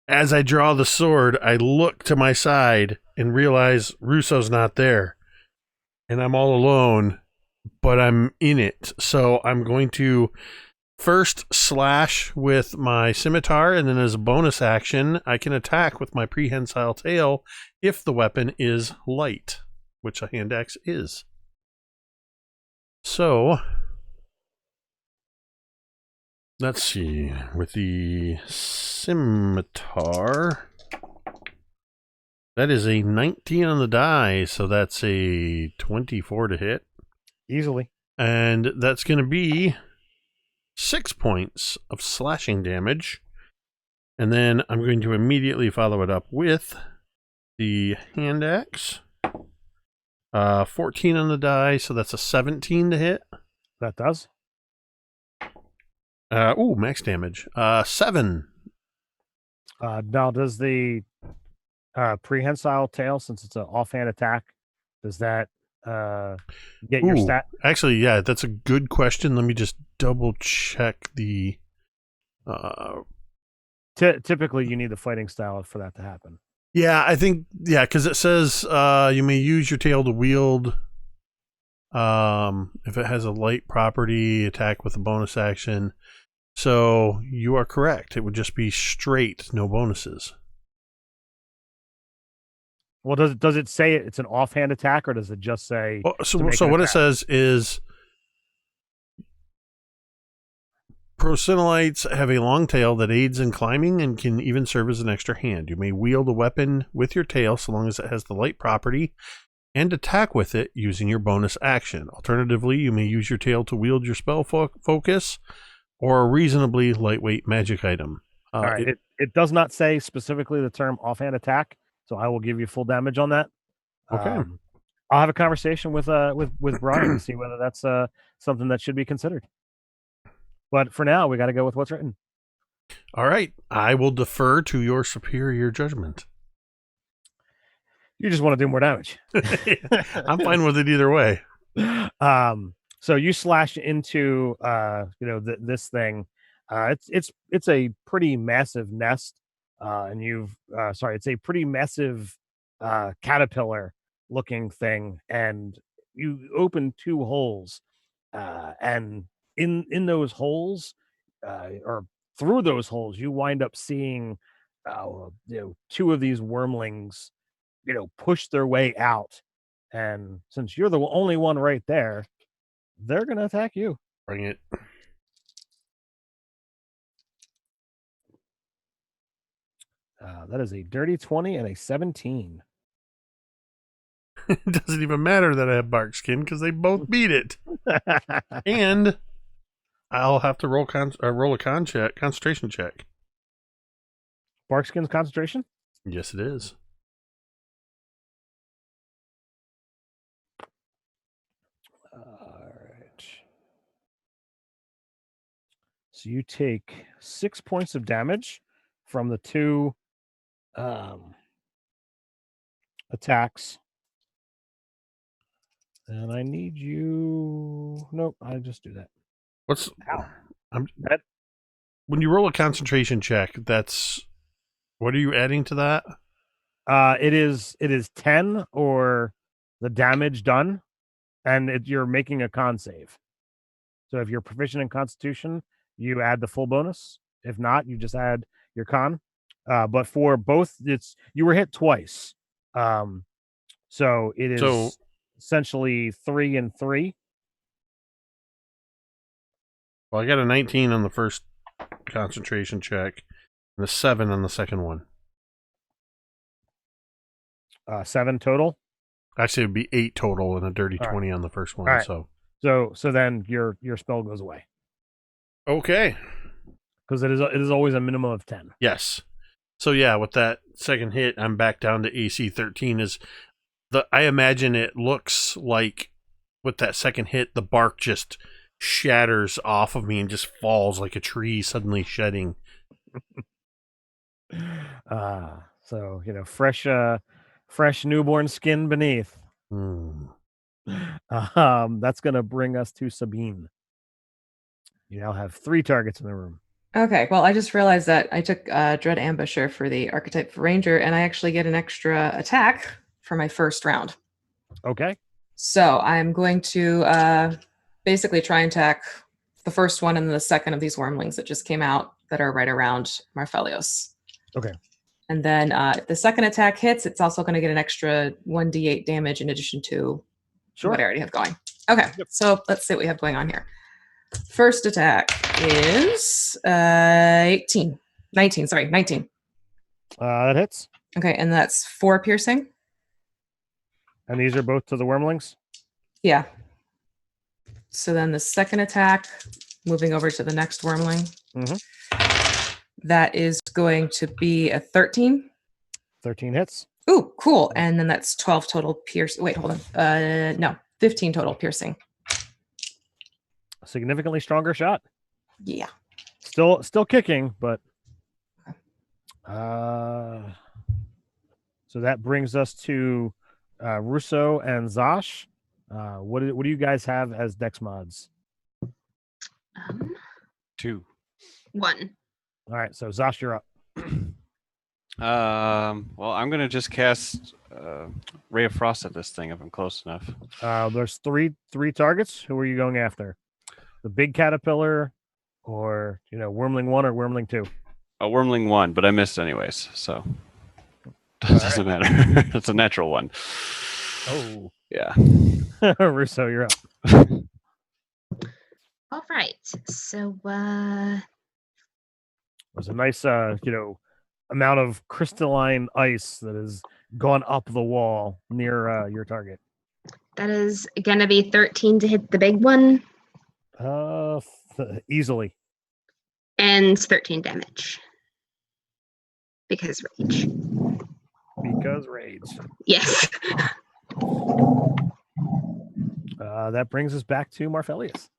As I draw the sword, I look to my side and realize Russo's not there. And I'm all alone, but I'm in it. So I'm going to first slash with my scimitar, and then as a bonus action, I can attack with my prehensile tail if the weapon is light, which a hand axe is. So, let's see. With the scimitar, that is a 19 on the die, so that's a 24 to hit. Easily. And that's going to be 6 points of slashing damage. And then I'm going to immediately follow it up with the hand axe. 14 on the die, so that's a 17 to hit. That does. Max damage. 7. Now, does the prehensile tail, since it's an offhand attack, does that get your stat? Actually, yeah, that's a good question. Let me just double check the... Typically, you need the fighting style for that to happen. Yeah, I think, because it says you may use your tail to wield, if it has a light property, attack with a bonus action. So you are correct. It would just be straight, no bonuses. Well, does it say it's an offhand attack, or does it just say? So what it says is, Procinolites have a long tail that aids in climbing and can even serve as an extra hand. You may wield a weapon with your tail so long as it has the light property, and attack with it using your bonus action. Alternatively, you may use your tail to wield your spell focus or a reasonably lightweight magic item. All right. It does not say specifically the term offhand attack, so I will give you full damage on that. Okay. I'll have a conversation with Brian to see whether that's something that should be considered. But for now, we got to go with what's written. All right. I will defer to your superior judgment. You just want to do more damage. I'm fine with it either way. So you slash into this thing. It's a pretty massive nest, and it's a pretty massive caterpillar looking thing, and you open 2 holes, and in those holes, or through those holes, you wind up seeing 2 of these wormlings push their way out, and since you're the only one right there, they're gonna attack you. Bring it. That is a dirty 20 and a 17. It doesn't even matter that I have bark skin because they both beat it. And I'll have to roll a concentration check. Barkskin's concentration? Yes, it is. All right. So you take 6 points of damage from the 2 attacks. And I need you... Nope, I just do that. When you roll a concentration check, that's... What are you adding to that? It is 10 or the damage done, and you're making a con save. So if you're proficient in Constitution, you add the full bonus. If not, you just add your con. But for both, you were hit twice. So it is essentially 3 and 3. Well, I got a 19 on the first concentration check and a 7 on the second one. 7 total? Actually, it would be 8 total and a dirty 20 on the first one. Right. So then your spell goes away. Okay. Because it is always a minimum of 10. Yes. So yeah, with that second hit, I'm back down to AC 13. I imagine it looks like with that second hit, the bark just shatters off of me and just falls like a tree suddenly shedding. So fresh newborn skin beneath. That's gonna bring us to Sabine. You now have 3 targets in the room. Okay, well, I just realized that I took Dread Ambusher for the Archetype Ranger, and I actually get an extra attack for my first round. Okay. So I'm going to basically try and attack The first one and the second of these wormlings that just came out that are right around Marfelios. Okay. And then if the second attack hits, it's also going to get an extra 1d8 damage in addition to what I already have going. Okay, so let's see what we have going on here. First attack is 19. That hits. Okay, and that's 4 piercing. And these are both to the wormlings? Yeah. So then the second attack, moving over to the next wormling. That is going to be a 13. 13 hits. Ooh, cool. And then that's 12 total piercing. Wait, hold on. No, 15 total piercing. A significantly stronger shot. Yeah. Still kicking, but so that brings us to Russo and Zosh. What do you guys have as dex mods? 2. 1. All right, so Zosh, you're up. Well, I'm gonna just cast Ray of Frost at this thing if I'm close enough. There's three targets. Who are you going after? The big caterpillar, or Wormling 1 or Wormling 2? A Wormling 1, but I missed anyways, so it doesn't matter. It's a natural 1. Oh, yeah. Russo, you're up. All right. So There's a nice amount of crystalline ice that has gone up the wall near your target. that is gonna be 13 to hit the big one. Easily. And 13 damage. Because rage. Because rage. Yes. That brings us back to Marfelius.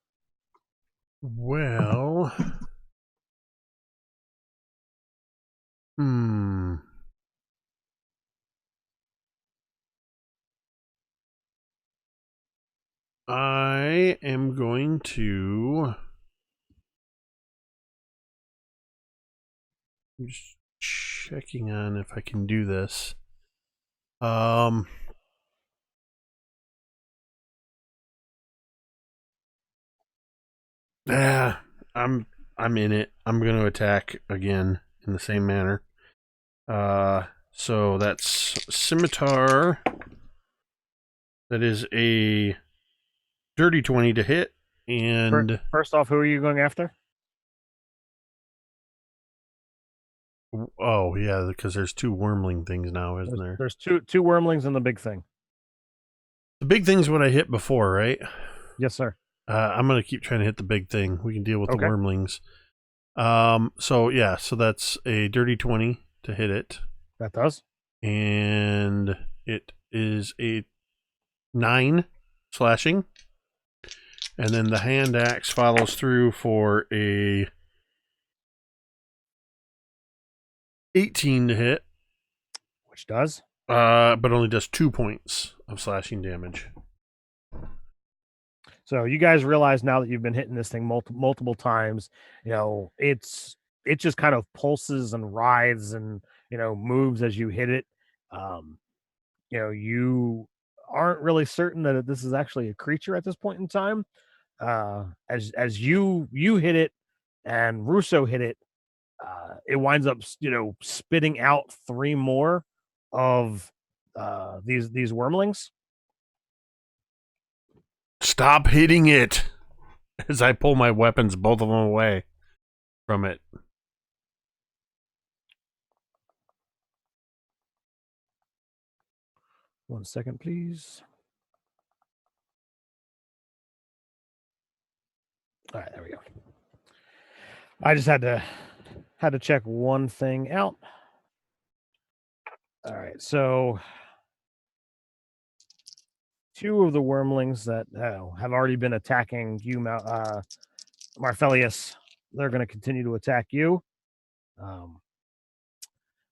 Well, I am going to just checking on if I can do this. Yeah, I'm in it. I'm going to attack again in the same manner. So that's Scimitar. That is a dirty 20 to hit. And first off, who are you going after? Oh yeah, because there's 2 wormling things now, isn't there? There's two wormlings and the big thing. The big thing's what I hit before, right? Yes, sir. I'm gonna keep trying to hit the big thing. We can deal with the wormlings. So that's a dirty 20 to hit it. That does. And it is a 9 slashing. And then the hand axe follows through for a 18 to hit. Which does. But only does 2 points of slashing damage. So you guys realize now that you've been hitting this thing multiple times, it just kind of pulses and writhes and moves as you hit it. You aren't really certain that this is actually a creature at this point in time. As you hit it and Russo hit it, it winds up spitting out 3 more of these wormlings. Stop hitting it! As I pull my weapons, both of them away from it. One second, please. All right, there we go. I just had to check one thing out. All right, so 2 of the wormlings that have already been attacking you, Marfelius, they're going to continue to attack you.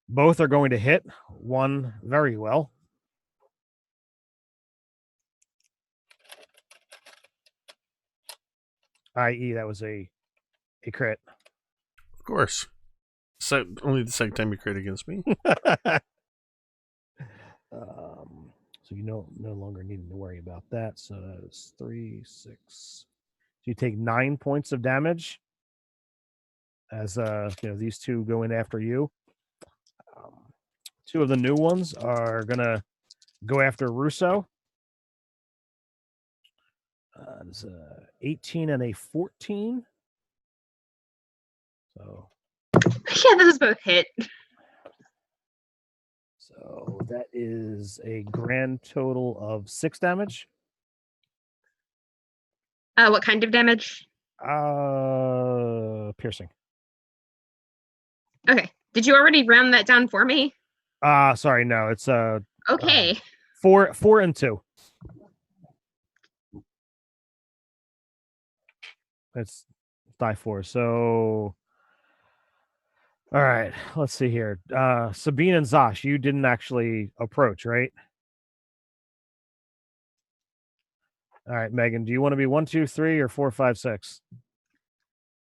Both are going to hit. One very well. I.e., that was a crit. Of course. So only the second time you crit against me. So you no longer needing to worry about that. So that is 3, 6. you take 9 points of damage as these two go in after you. Two of the new ones are gonna go after Russo. It's a 18 and a 14. So Yeah, those both hit. So that is a grand total of 6 damage. What kind of damage? Piercing. Okay. Did you already round that down for me? Sorry, no, it's Okay. 4 and 2. It's die 4. So all right, let's see here. Sabine and Zosh, you didn't actually approach, right? All right, Megan, do you want to be 1, 2, 3 or 4, 5, 6?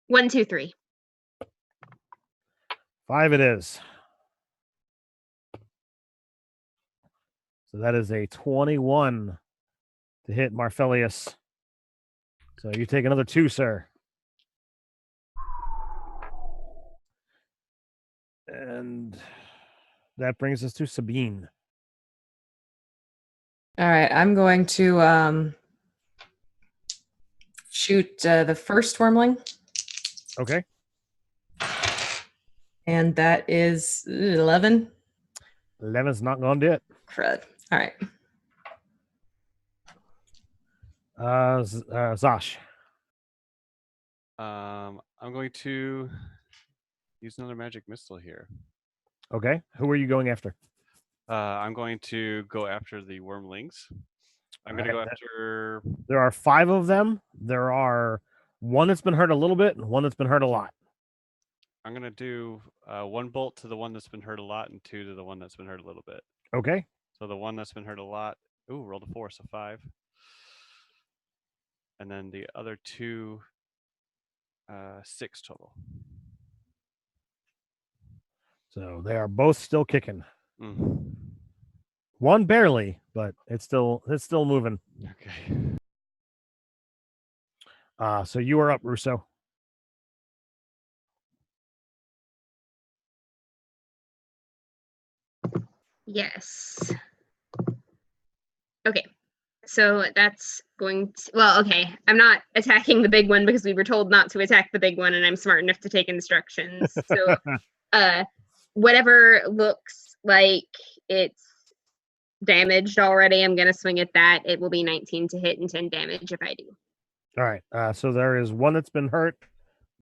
1, 2, 3. 5 it is. So that is a 21 to hit Marfelius. So you take another 2, sir. And that brings us to Sabine. All right, I'm going to shoot the first wormling, Okay. and that is 11. 11's not going to do it. Crud. All right. Zosh. I'm going to use another magic missile here. Okay. Who are you going after? I'm going to go after the wormlings. I'm going to go after. There are 5 of them. There are one that's been hurt a little bit and one that's been hurt a lot. I'm going to do 1 bolt to the one that's been hurt a lot and 2 to the one that's been hurt a little bit. Okay. So the one that's been hurt a lot. Ooh, rolled a 4, so 5. And then the other 2, 6 total. So they are both still kicking. Mm. One barely, but it's still moving. Okay. So you are up, Russo. Yes. Okay. So that's going to, well, okay. I'm not attacking the big one because we were told not to attack the big one, and I'm smart enough to take instructions. So whatever looks like it's damaged already, I'm gonna swing at that. It will be 19 to hit and 10 damage if I do. All right. So there is one that's been hurt,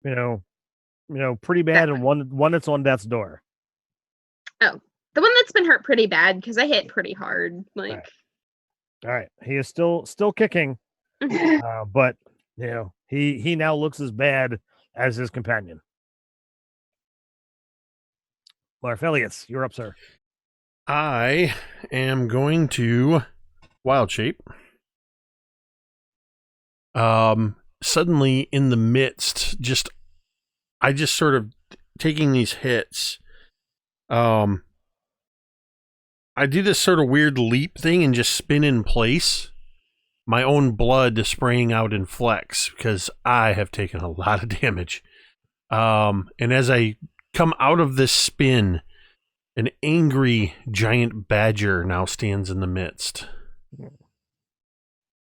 pretty bad, and one that's on death's door. Oh, the one that's been hurt pretty bad because I hit pretty hard. Like, all right. He is still kicking, but he now looks as bad as his companion. Marfelius, you're up, sir. I am going to wild shape. Suddenly in the midst, I just sort of taking these hits. I do this sort of weird leap thing and just spin in place. My own blood spraying out in flecks because I have taken a lot of damage. And as I come out of this spin, an angry giant badger now stands in the midst.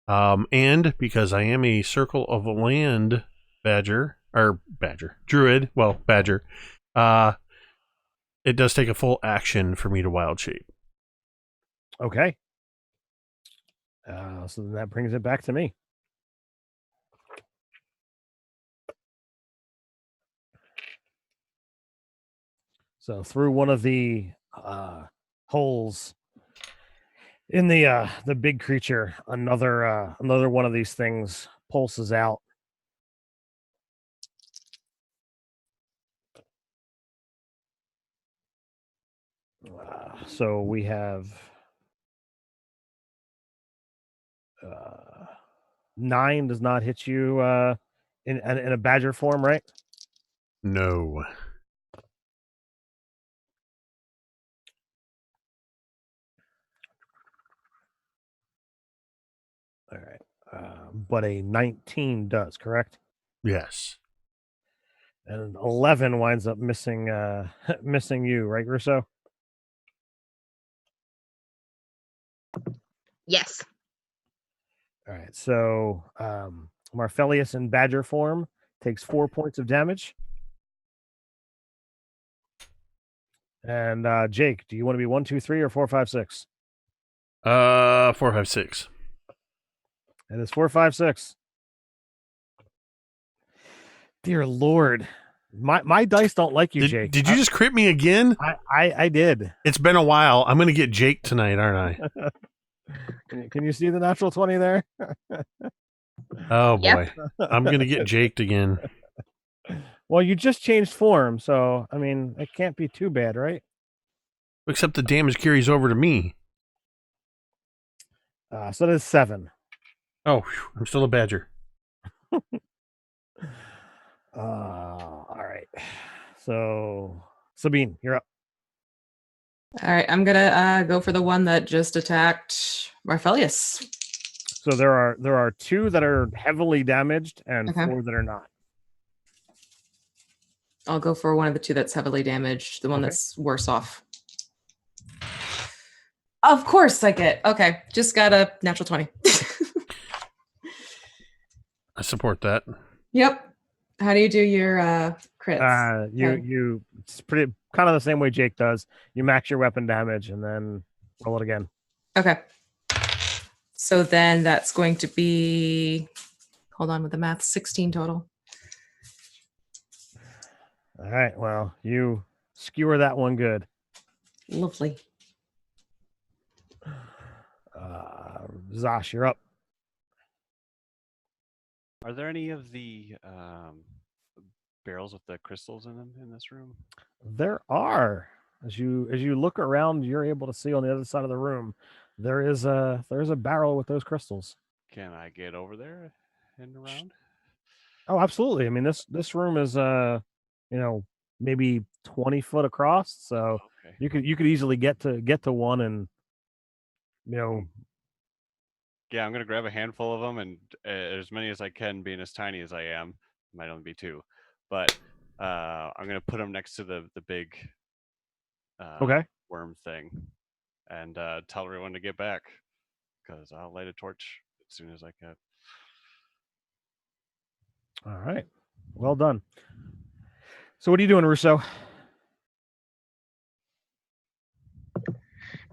And because I am a circle of land badger, druid, badger, it does take a full action for me to wild shape. Okay. So that brings it back to me. So through one of the holes in the big creature, another one of these things pulses out. So we have 9 does not hit you in a badger form, right? No. All right. but a 19 does, correct? Yes. And 11 winds up missing missing you, right, Russo? Yes. All right, so Marfelius in badger form takes 4 points of damage. And Jake, do you want to be 1, 2, 3, or 4, 5, 6? 4, 5, 6. It is 4, 5, 6. Dear Lord, my dice don't like you, Jake. Did you just crit me again? I did. It's been a while. I'm going to get Jake tonight, aren't I? Can you see the natural 20 there? Oh boy, Yep. I'm going to get Jaked again. Well, you just changed form, so I mean, it can't be too bad, right? Except the damage carries over to me. So that is 7. Oh, whew, I'm still a badger. All right. So Sabine, you're up. All right, I'm gonna go for the one that just attacked Marfelius. So there are 2 that are heavily damaged and Okay. 4 that are not. I'll go for one of the 2 that's heavily damaged, the one Okay. that's worse off. Of course I get. Okay, just got a natural 20. I support that. Yep. How do you do your crits? You it's pretty kind of the same way Jake does. You max your weapon damage and then roll it again. Okay. So then that's going to be, hold on with the math, 16 total. All right. Well, you skewer that one good. Lovely. Zosh, you're up. Are there any of the barrels with the crystals in them in this room? There are. As you look around, you're able to see on the other side of the room. There is a barrel with those crystals. Can I get over there and around? Oh, absolutely. I mean, this room is maybe 20 foot across, so Okay. you could easily get to one, and Yeah, I'm gonna grab a handful of them and as many as I can, being as tiny as I am. Might only be 2, but I'm gonna put them next to the big okay. worm thing, and tell everyone to get back, because I'll light a torch as soon as I can. All right. Well done. So what are you doing, Russo?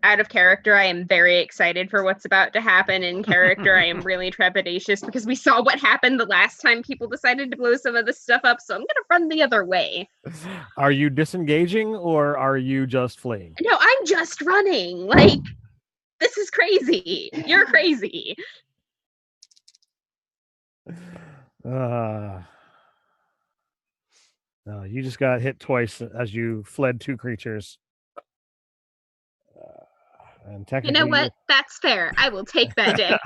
Out of character, I am very excited for what's about to happen. In character, I am really trepidatious because we saw what happened the last time people decided to blow some of this stuff up, so I'm going to run the other way. Are you disengaging or are you just fleeing? No, I'm just running. Like, this is crazy. You're crazy. No, you just got hit twice as you fled 2 creatures. And You technically, know what? That's fair. I will take that damage.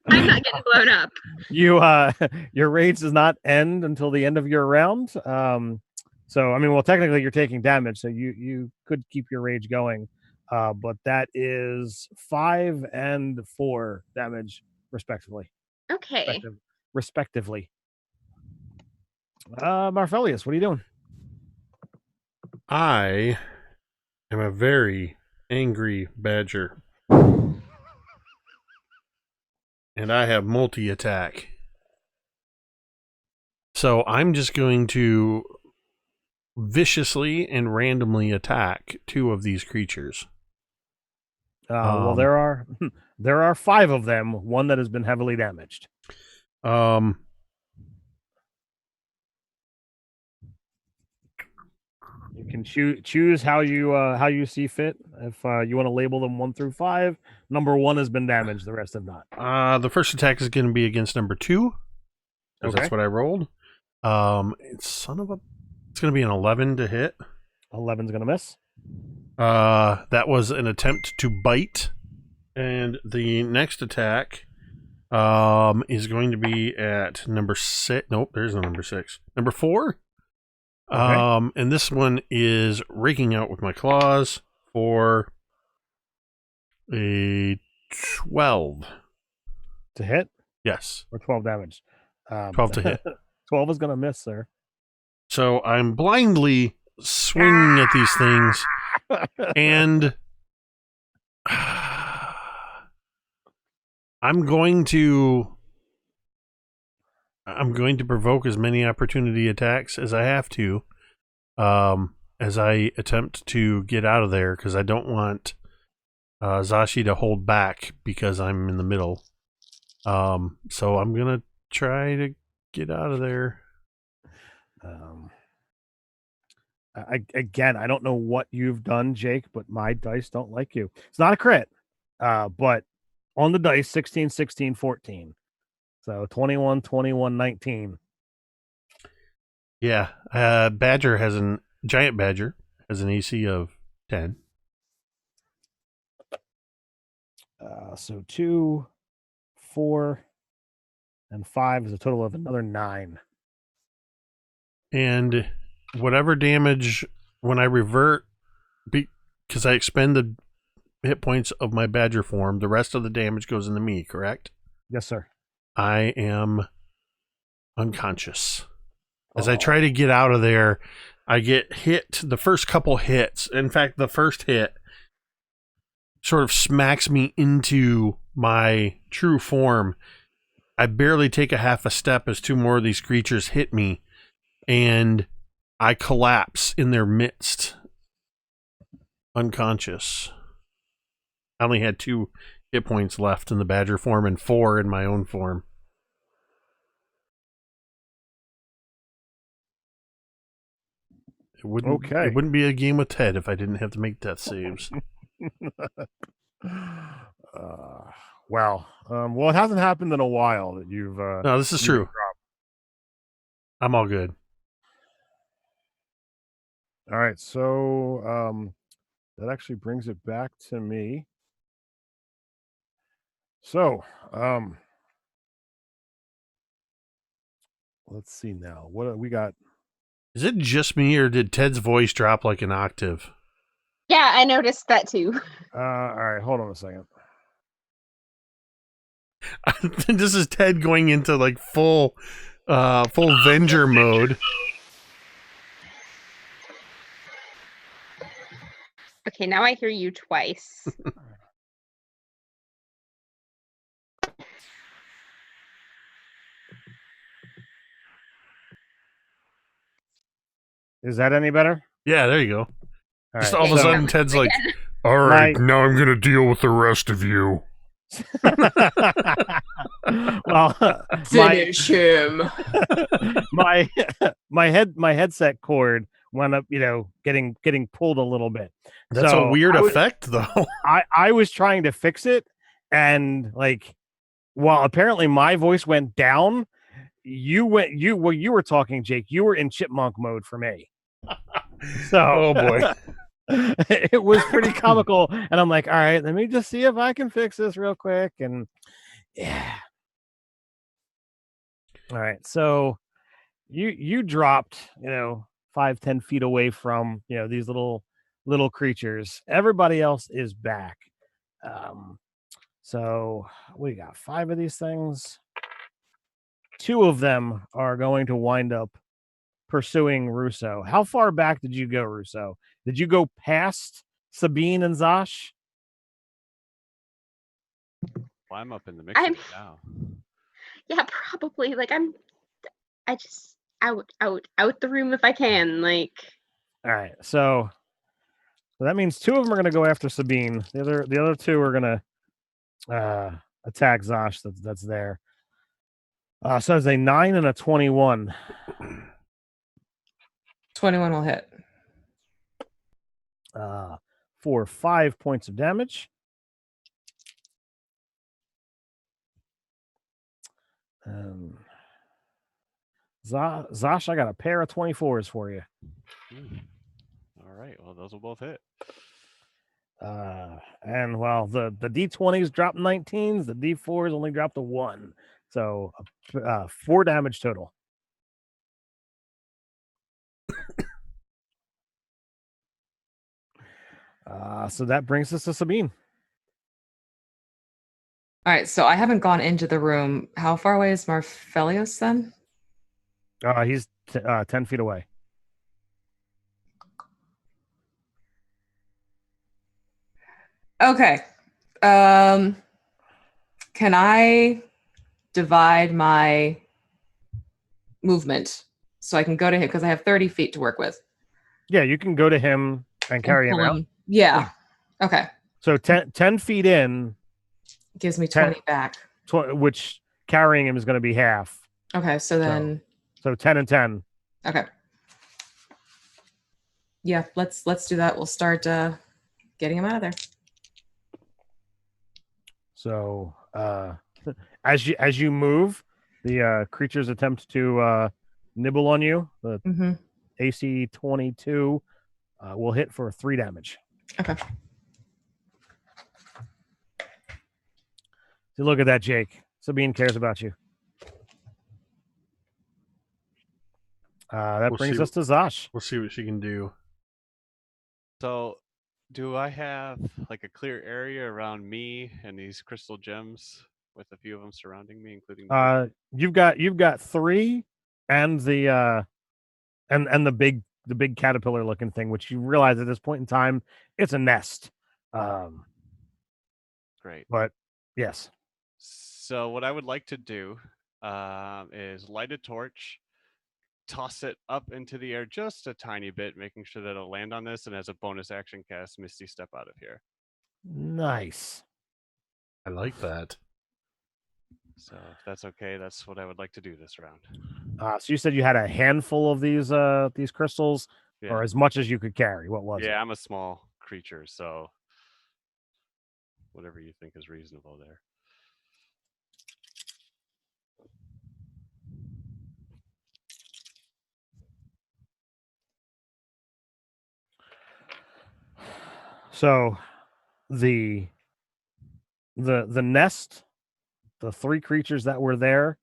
I'm not getting blown up. Your rage does not end until the end of your round. So I mean, well, technically you're taking damage, so you could keep your rage going. But that is 5 and 4 damage respectively. Okay. Respectively. Marfelius, what are you doing? I am a very angry badger. And I have multi-attack. So I'm just going to viciously and randomly attack 2 of these creatures. Well, there are 5 of them. One that has been heavily damaged. You can choose how you see fit. If you want to label them 1 through 5, number 1 has been damaged. The rest have not. The first attack is going to be against number 2. Because Okay. that's what I rolled. It's going to be an 11 to hit. 11's going to miss. That was an attempt to bite. And the next attack is going to be at number 6. Nope, there's no number 6. Number 4. Okay. And this one is raking out with my claws for a 12 to hit. Yes. or 12 damage. 12 to hit. 12 is going to miss, sir. So I'm blindly swinging at these things, and I'm going to provoke as many opportunity attacks as I have to, as I attempt to get out of there, because I don't want Zashi to hold back because I'm in the middle. So I'm gonna try to get out of there. Again, I don't know what you've done, Jake, but my dice don't like you. It's not a crit, but on the dice, 16, 16, 14. So 21, 21, 19. Yeah, Giant Badger has an AC of 10. So 2, 4, and 5 is a total of another 9. And whatever damage when I revert, because I expend the hit points of my Badger form, the rest of the damage goes into me, correct? Yes, sir. I am unconscious. As I try to get out of there, I get hit the first couple hits. In fact, the first hit sort of smacks me into my true form. I barely take a half a step as two more of these creatures hit me, and I collapse in their midst, unconscious. I only had 2 hit points left in the Badger form and 4 in my own form. It wouldn't be a game with Ted if I didn't have to make death saves. Well, it hasn't happened in a while that you've. No, this is true. Dropped. I'm all good. All right, so that actually brings it back to me. So, let's see now. What we got? Is it just me, or did Ted's voice drop like an octave? Yeah, I noticed that too. All right, hold on a second. This is Ted going into like full Venger mode. Okay, now I hear you twice. Is that any better? Yeah, there you go. All Just right, all of a sudden, Ted's like, "All right, now I'm gonna deal with the rest of you." Well, Finish him. my headset cord wound up, getting pulled a little bit. That's so a weird effect, though. I was trying to fix it, and apparently my voice went down. You were talking, Jake. You were in chipmunk mode for me. So, oh boy. It was pretty comical, and I'm like, all right, let me just see if I can fix this real quick. And yeah, all right, so you dropped 5-10 feet away from these little creatures. Everybody else is back. So we got 5 of these things. 2 of them are going to wind up pursuing Russo. How far back did you go, Russo? Did you go past Sabine and Zosh? Well, I'm up in the mix right now. Yeah, probably. Like I just out the room if I can. Like. All right, so that means 2 of them are going to go after Sabine. The other 2 are going to attack Zosh. That's there. So it's a 9 and a 21. 21 will hit. For 5 points of damage. Zosh, I got a pair of 24s for you. All right. Well, those will both hit. And the D20s dropped 19s, the D4s only dropped a 1. So 4 damage total. So that brings us to Sabine. All right, so I haven't gone into the room. How far away is Marfelius then? He's 10 feet away. Okay. Can I divide my movement so I can go to him because I have 30 feet to work with? Yeah, you can go to him and carry him pull out. Yeah. Okay. So 10 feet in, Gives me 20 back. which carrying him is going to be half. Okay, so then So 10 and 10. okay. Yeah, let's do that. We'll start getting him out of there. So as you move, the creatures attempt to nibble on you. The AC 22 will hit for 3 damage. Okay. So look at that, Jake. Sabine cares about you. That brings us to Zosh. We'll see what she can do. So, do I have like a clear area around me and these crystal gems with a few of them surrounding me, including? You've got 3, and the and the big caterpillar looking thing, which you realize at this point in time it's a nest. Great. But yes. So what I would like to do is light a torch, toss it up into the air just a tiny bit, making sure that it'll land on this, and as a bonus action, cast Misty Step out of here. Nice. I like that. So if that's okay, that's what I would like to do this round. So you said you had a handful of these crystals, or as much as you could carry. What was it? Yeah, I'm a small creature, so whatever you think is reasonable there. So the nest, the 3 creatures that were there,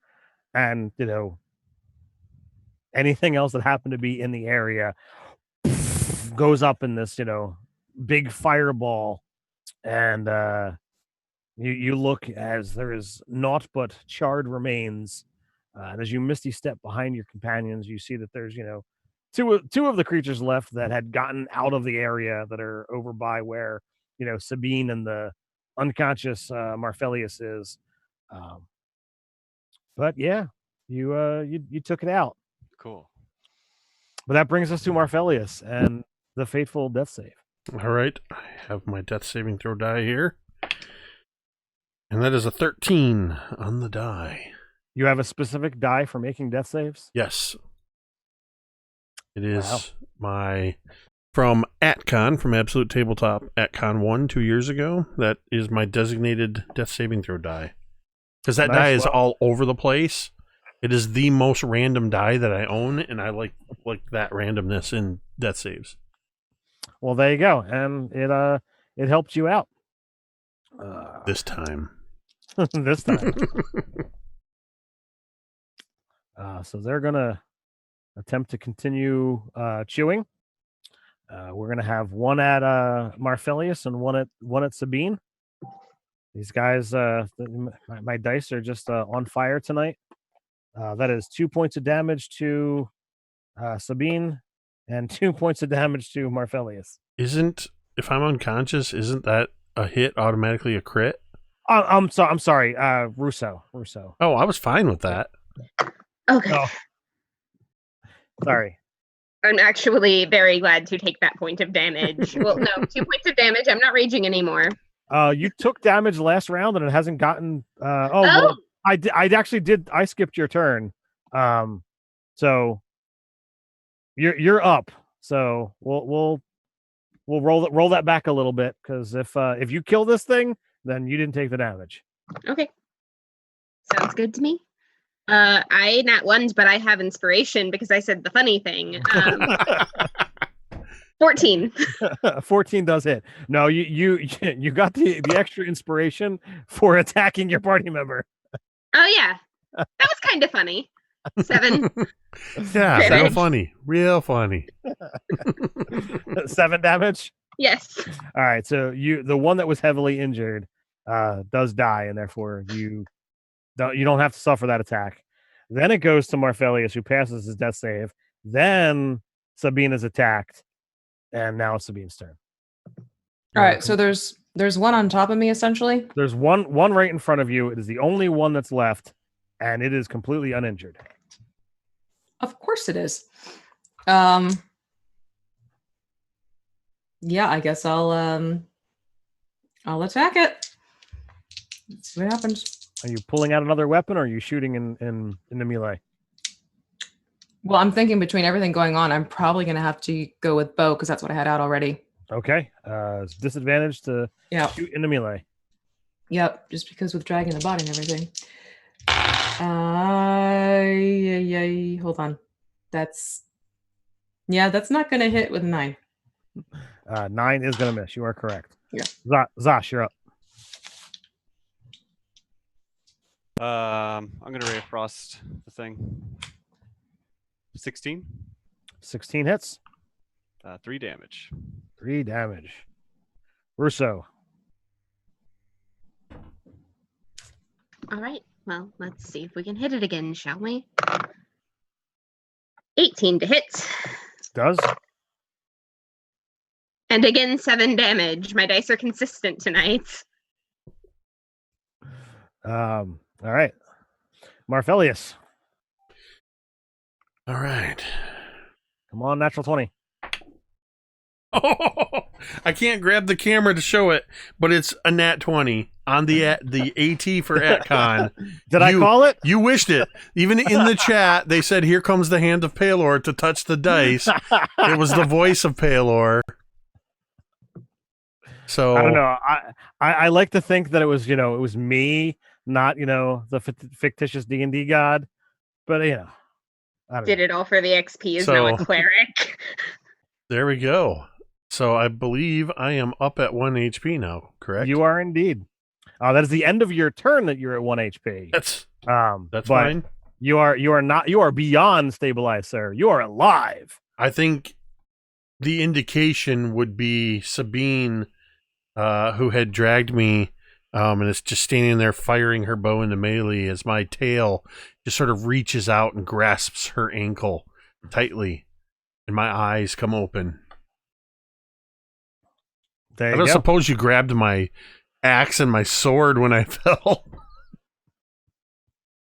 and anything else that happened to be in the area goes up in this big fireball, and you look as there is naught but charred remains, and as you misty step behind your companions, you see that there's two of the creatures left that had gotten out of the area, that are over by where Sabine and the unconscious Marfelius is. But yeah, you took it out. Cool. But that brings us to Marfelius and the fateful death save. All right, I have my death saving throw die here, and that is a 13 on the die. You have a specific die for making death saves? Yes. It is from AtCon, from Absolute Tabletop AtCon 1 2 years ago. That is my designated death saving throw die. Because that die is all over the place. It is the most random die that I own, and I like that randomness in death saves. Well, there you go, and it helped you out this time. This time. So they're gonna attempt to continue chewing. We're gonna have one at Marfelius and one at Sabine. These guys, my dice are just on fire tonight. That is 2 points of damage to Sabine and 2 points of damage to Marfelius. If I'm unconscious, isn't that a hit automatically a crit? I'm sorry, Russo. Oh, I was fine with that. Okay. Oh. Sorry. I'm actually very glad to take that point of damage. Well, no, 2 points of damage. I'm not raging anymore. You took damage last round and it hasn't gotten. Well, I actually did. I skipped your turn. So you're up. So we'll roll that back a little bit, because if you kill this thing, then you didn't take the damage. Okay. Sounds good to me. I nat ones, but I have inspiration because I said the funny thing. 14. 14 does hit. No, you got the extra inspiration for attacking your party member. Oh yeah, that was kind of funny. 7. Yeah, real funny. 7 damage. Yes. All right, so the one that was heavily injured, does die, and therefore you don't have to suffer that attack. Then it goes to Marfelius, who passes his death save. Then Sabine is attacked, and now it's Sabine's turn. All right, so there's one on top of me essentially. There's one right in front of you. It is the only one that's left, and it is completely uninjured. Of course it is. Yeah, I guess I'll attack it. Let's see what happens. Are you pulling out another weapon, or are you shooting in the melee? Well, I'm thinking between everything going on, I'm probably gonna have to go with bow because that's what I had out already. Okay. It's disadvantage to shoot in the melee. Yep, just because with dragging the body and everything. Hold on. That's not gonna hit with 9. 9 is gonna miss. You are correct. Yeah. Zosh, you're up. I'm gonna Ray of Frost the thing. 16. 16 hits. 3 damage. 3 damage. Russo. All right. Well, let's see if we can hit it again, shall we? 18 to hit. Does. And again, 7 damage. My dice are consistent tonight. All right. Marfelius. All right. Come on, natural 20. Oh, I can't grab the camera to show it, but it's a nat 20 on the AT for AtCon. Did I call it? You wished it. Even in the chat, they said, "Here comes the hand of Palor to touch the dice." It was the voice of Palor. So I don't know. I like to think that it was me, not the fictitious D&D god, but I don't Did know. it all for the XP. Is now a cleric. There we go. So I believe I am up at 1 HP now, correct? You are indeed. That is the end of your turn that you're at 1 HP. That's but fine. You are beyond stabilized, sir. You are alive. I think the indication would be Sabine, who had dragged me, and is just standing there firing her bow into melee as my tail just sort of reaches out and grasps her ankle tightly, and my eyes come open. There I you don't go. suppose you grabbed my axe and my sword when I fell.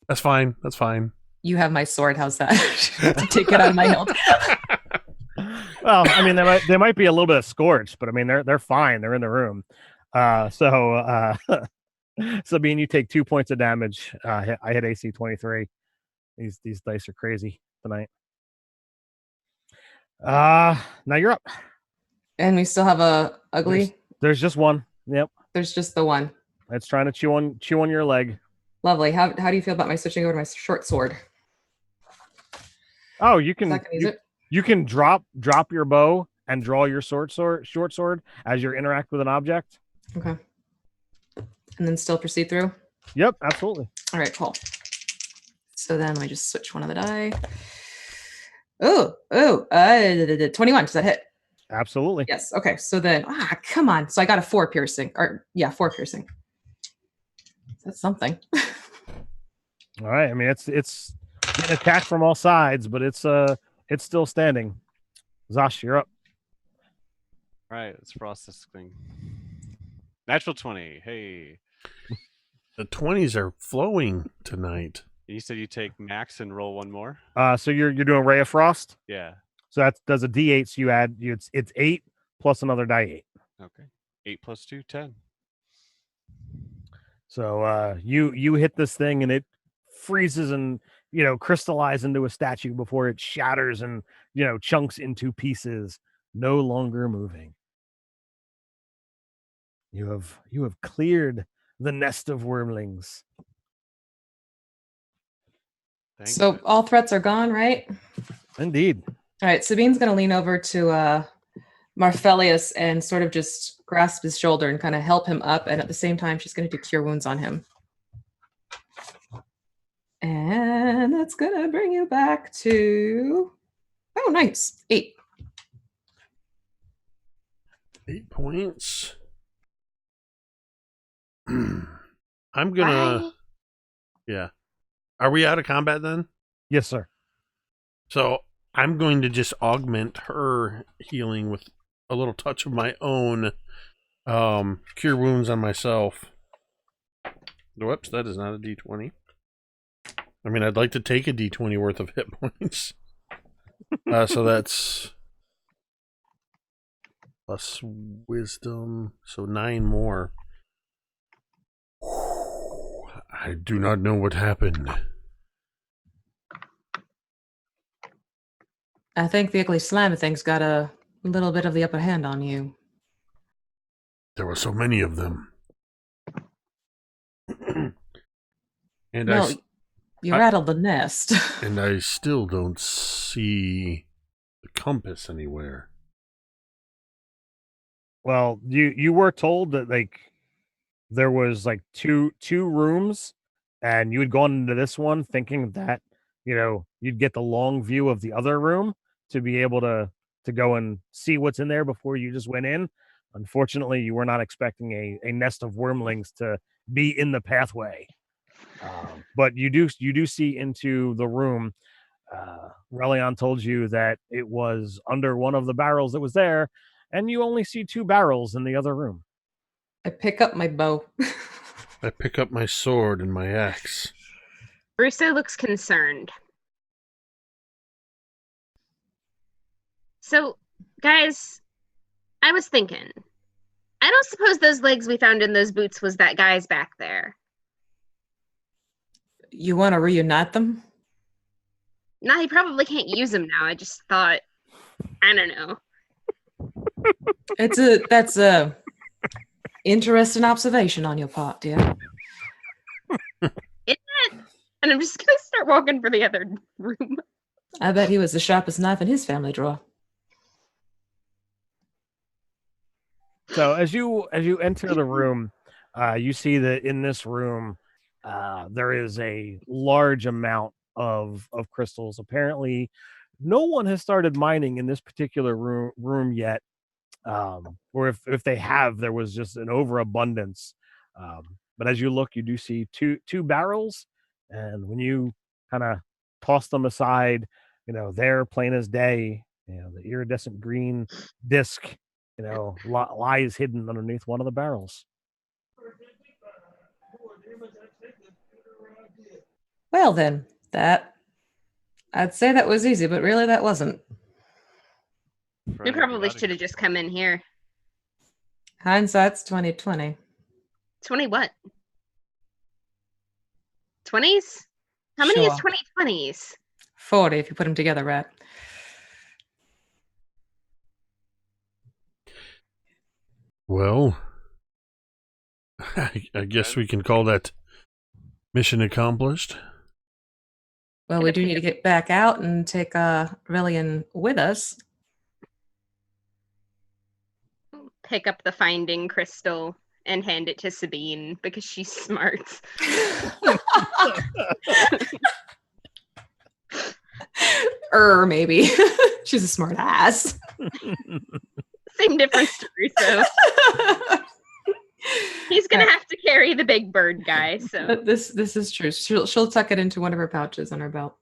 That's fine. That's fine. You have my sword. How's that? Take it out of my hilt. Well, I mean, they might be a little bit scorched, but I mean, they're fine. They're in the room. So Sabine, you take 2 points of damage. I hit AC 23. These dice are crazy tonight. Now you're up. And we still have a ugly. There's just one. Yep. There's just the one. It's trying to chew on your leg. Lovely. How do you feel about my switching over to my short sword? Oh, you can Use it? you can drop your bow and draw your short sword as you interact with an object. Okay. And then still proceed through? Yep, absolutely. All right, cool. So then let me just switch one of the die. Oh, 21. Does that hit? Absolutely. Yes. Okay. So then, come on. So I got a 4 piercing. 4 piercing. That's something. All right. I mean, it's an attack from all sides, but it's still standing. Zosh, you're up. All right, let's frost this thing. Natural 20. Hey. The 20s are flowing tonight. You said you take max and roll one more? So you're doing Ray of Frost? Yeah. So that does a D8, so you add it's 8 plus another die 8. Okay. 8 plus 2, 10. So you hit this thing and it freezes and crystallizes into a statue before it shatters and chunks into pieces, no longer moving. You have cleared the nest of wormlings. So all threats are gone, right? Indeed. All right, Sabine's going to lean over to Marfelius and sort of just grasp his shoulder and kind of help him up. And at the same time, she's going to do Cure Wounds on him. And that's going to bring you back to... Oh, nice. 8. 8 points. I'm gonna. Yeah. Are we out of combat then? Yes, sir. So I'm going to just augment her healing with a little touch of my own cure wounds on myself. Whoops, that is not a D20. I mean, I'd like to take a D20 worth of hit points. So that's plus wisdom, so 9 more. I do not know what happened. I think the ugly slime thing's got a little bit of the upper hand on you. There were so many of them. And Well, you rattled the nest. and I still don't see the compass anywhere. Well, you were told that like there was like two rooms, and you had gone into this one thinking that you'd get the long view of the other room to be able to go and see what's in there before you just went in. Unfortunately, you were not expecting a nest of wormlings to be in the pathway. But you do see into the room. Relion told you that it was under one of the barrels that was there, and you only see 2 barrels in the other room. I pick up my bow. I pick up my sword and my axe. Russo looks concerned. So, guys, I was thinking, I don't suppose those legs we found in those boots was that guy's back there. You want to reunite them? Nah, he probably can't use them now. I just thought, I don't know. That's a interesting observation on your part, dear. Isn't it? And I'm just gonna start walking for the other room. I bet he was the sharpest knife in his family drawer. So as you enter the room, you see that in this room there is a large amount of crystals. Apparently, no one has started mining in this particular room yet, or if they have, there was just an overabundance. But as you look, you do see two barrels, and when you kind of toss them aside, they're plain as day. The iridescent green disc, lies hidden underneath one of the barrels. Well, then, I'd say that was easy, but really that wasn't. We probably should have just come in here. Hindsight's 2020. 20 what? 20s? How many is 2020s? 40 if you put them together, right? Well, I guess we can call that mission accomplished. Well, we do need to get back out and take Relian with us. Pick up the finding crystal and hand it to Sabine because she's smart. Maybe. She's a smart ass. Same difference to Russo. He's gonna have to carry the big bird guy. So this is true. She'll tuck it into one of her pouches on her belt.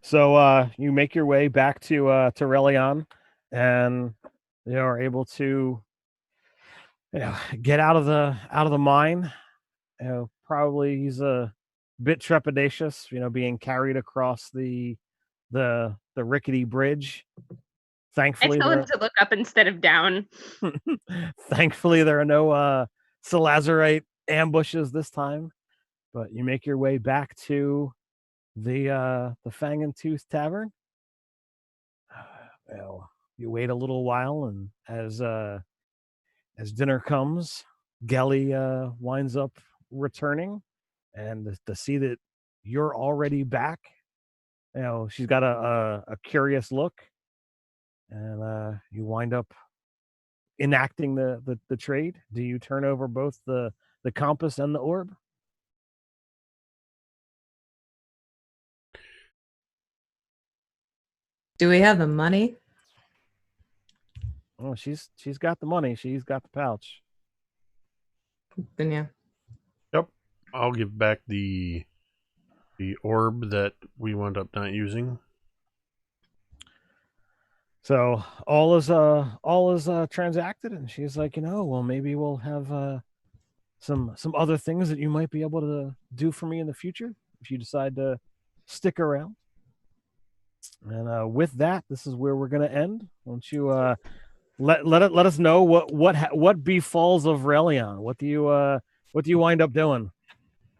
So you make your way back to Relion, and you are able to get out of the mine. Probably he's a bit trepidatious, being carried across the rickety bridge. Thankfully, I tell him to look up instead of down. Thankfully, there are no Salazarite ambushes this time. But you make your way back to the Fang and Tooth Tavern. You wait a little while, and as dinner comes, Gelly winds up returning, and to see that you're already back, she's got a curious look, and you wind up enacting the trade. Do you turn over both the compass and the orb? Do we have the money? Oh, she's got the money. She's got the pouch. Then yeah. Yep. I'll give back the orb that we wound up not using. So all is transacted, and she's like, well, maybe we'll have some other things that you might be able to do for me in the future if you decide to stick around. And with that, this is where we're going to end. Won't you let us know what befalls of Relion? What do you wind up doing?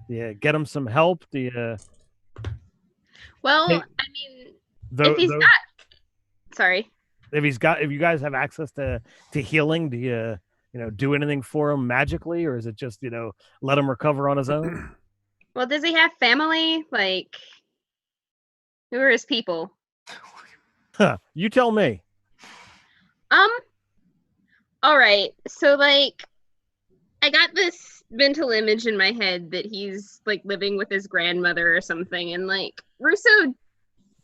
Do you get him some help? Do you? Well, Hey, I mean, if he's got, sorry. If you guys have access to healing, do you do anything for him magically, or is it just let him recover on his own? Well, does he have family? Like, who are his people? Huh, you tell me. All right. So, like, I got this mental image in my head that he's like living with his grandmother or something, and like Russo,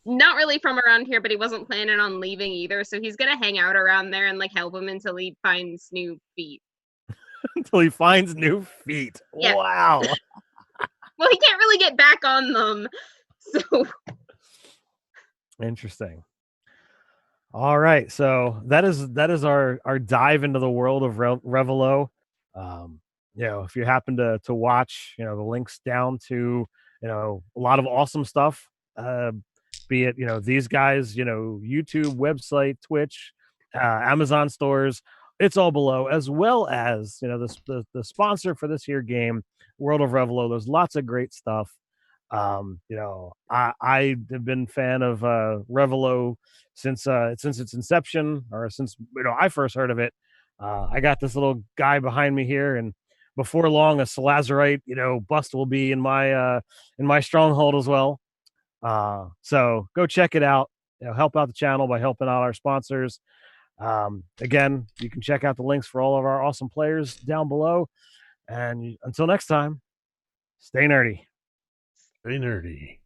not really from around here, but he wasn't planning on leaving either, so he's gonna hang out around there and like help him until he finds new feet. Until he finds new feet. Yeah. Wow. Well, he can't really get back on them, so Interesting. All right, so that is our dive into the world of Revilo. If you happen to watch, the links down to a lot of awesome stuff. Be it these guys, YouTube, website, Twitch, Amazon stores. It's all below, as well as the sponsor for this here game, World of Revilo. There's lots of great stuff. I have been fan of Revilo since its inception, or since I first heard of it. I got this little guy behind me here, and before long, a Salazarite bust will be in my stronghold as well. So go check it out. Help out the channel by helping out our sponsors. Again, you can check out the links for all of our awesome players down below. And until next time, stay nerdy. Stay nerdy.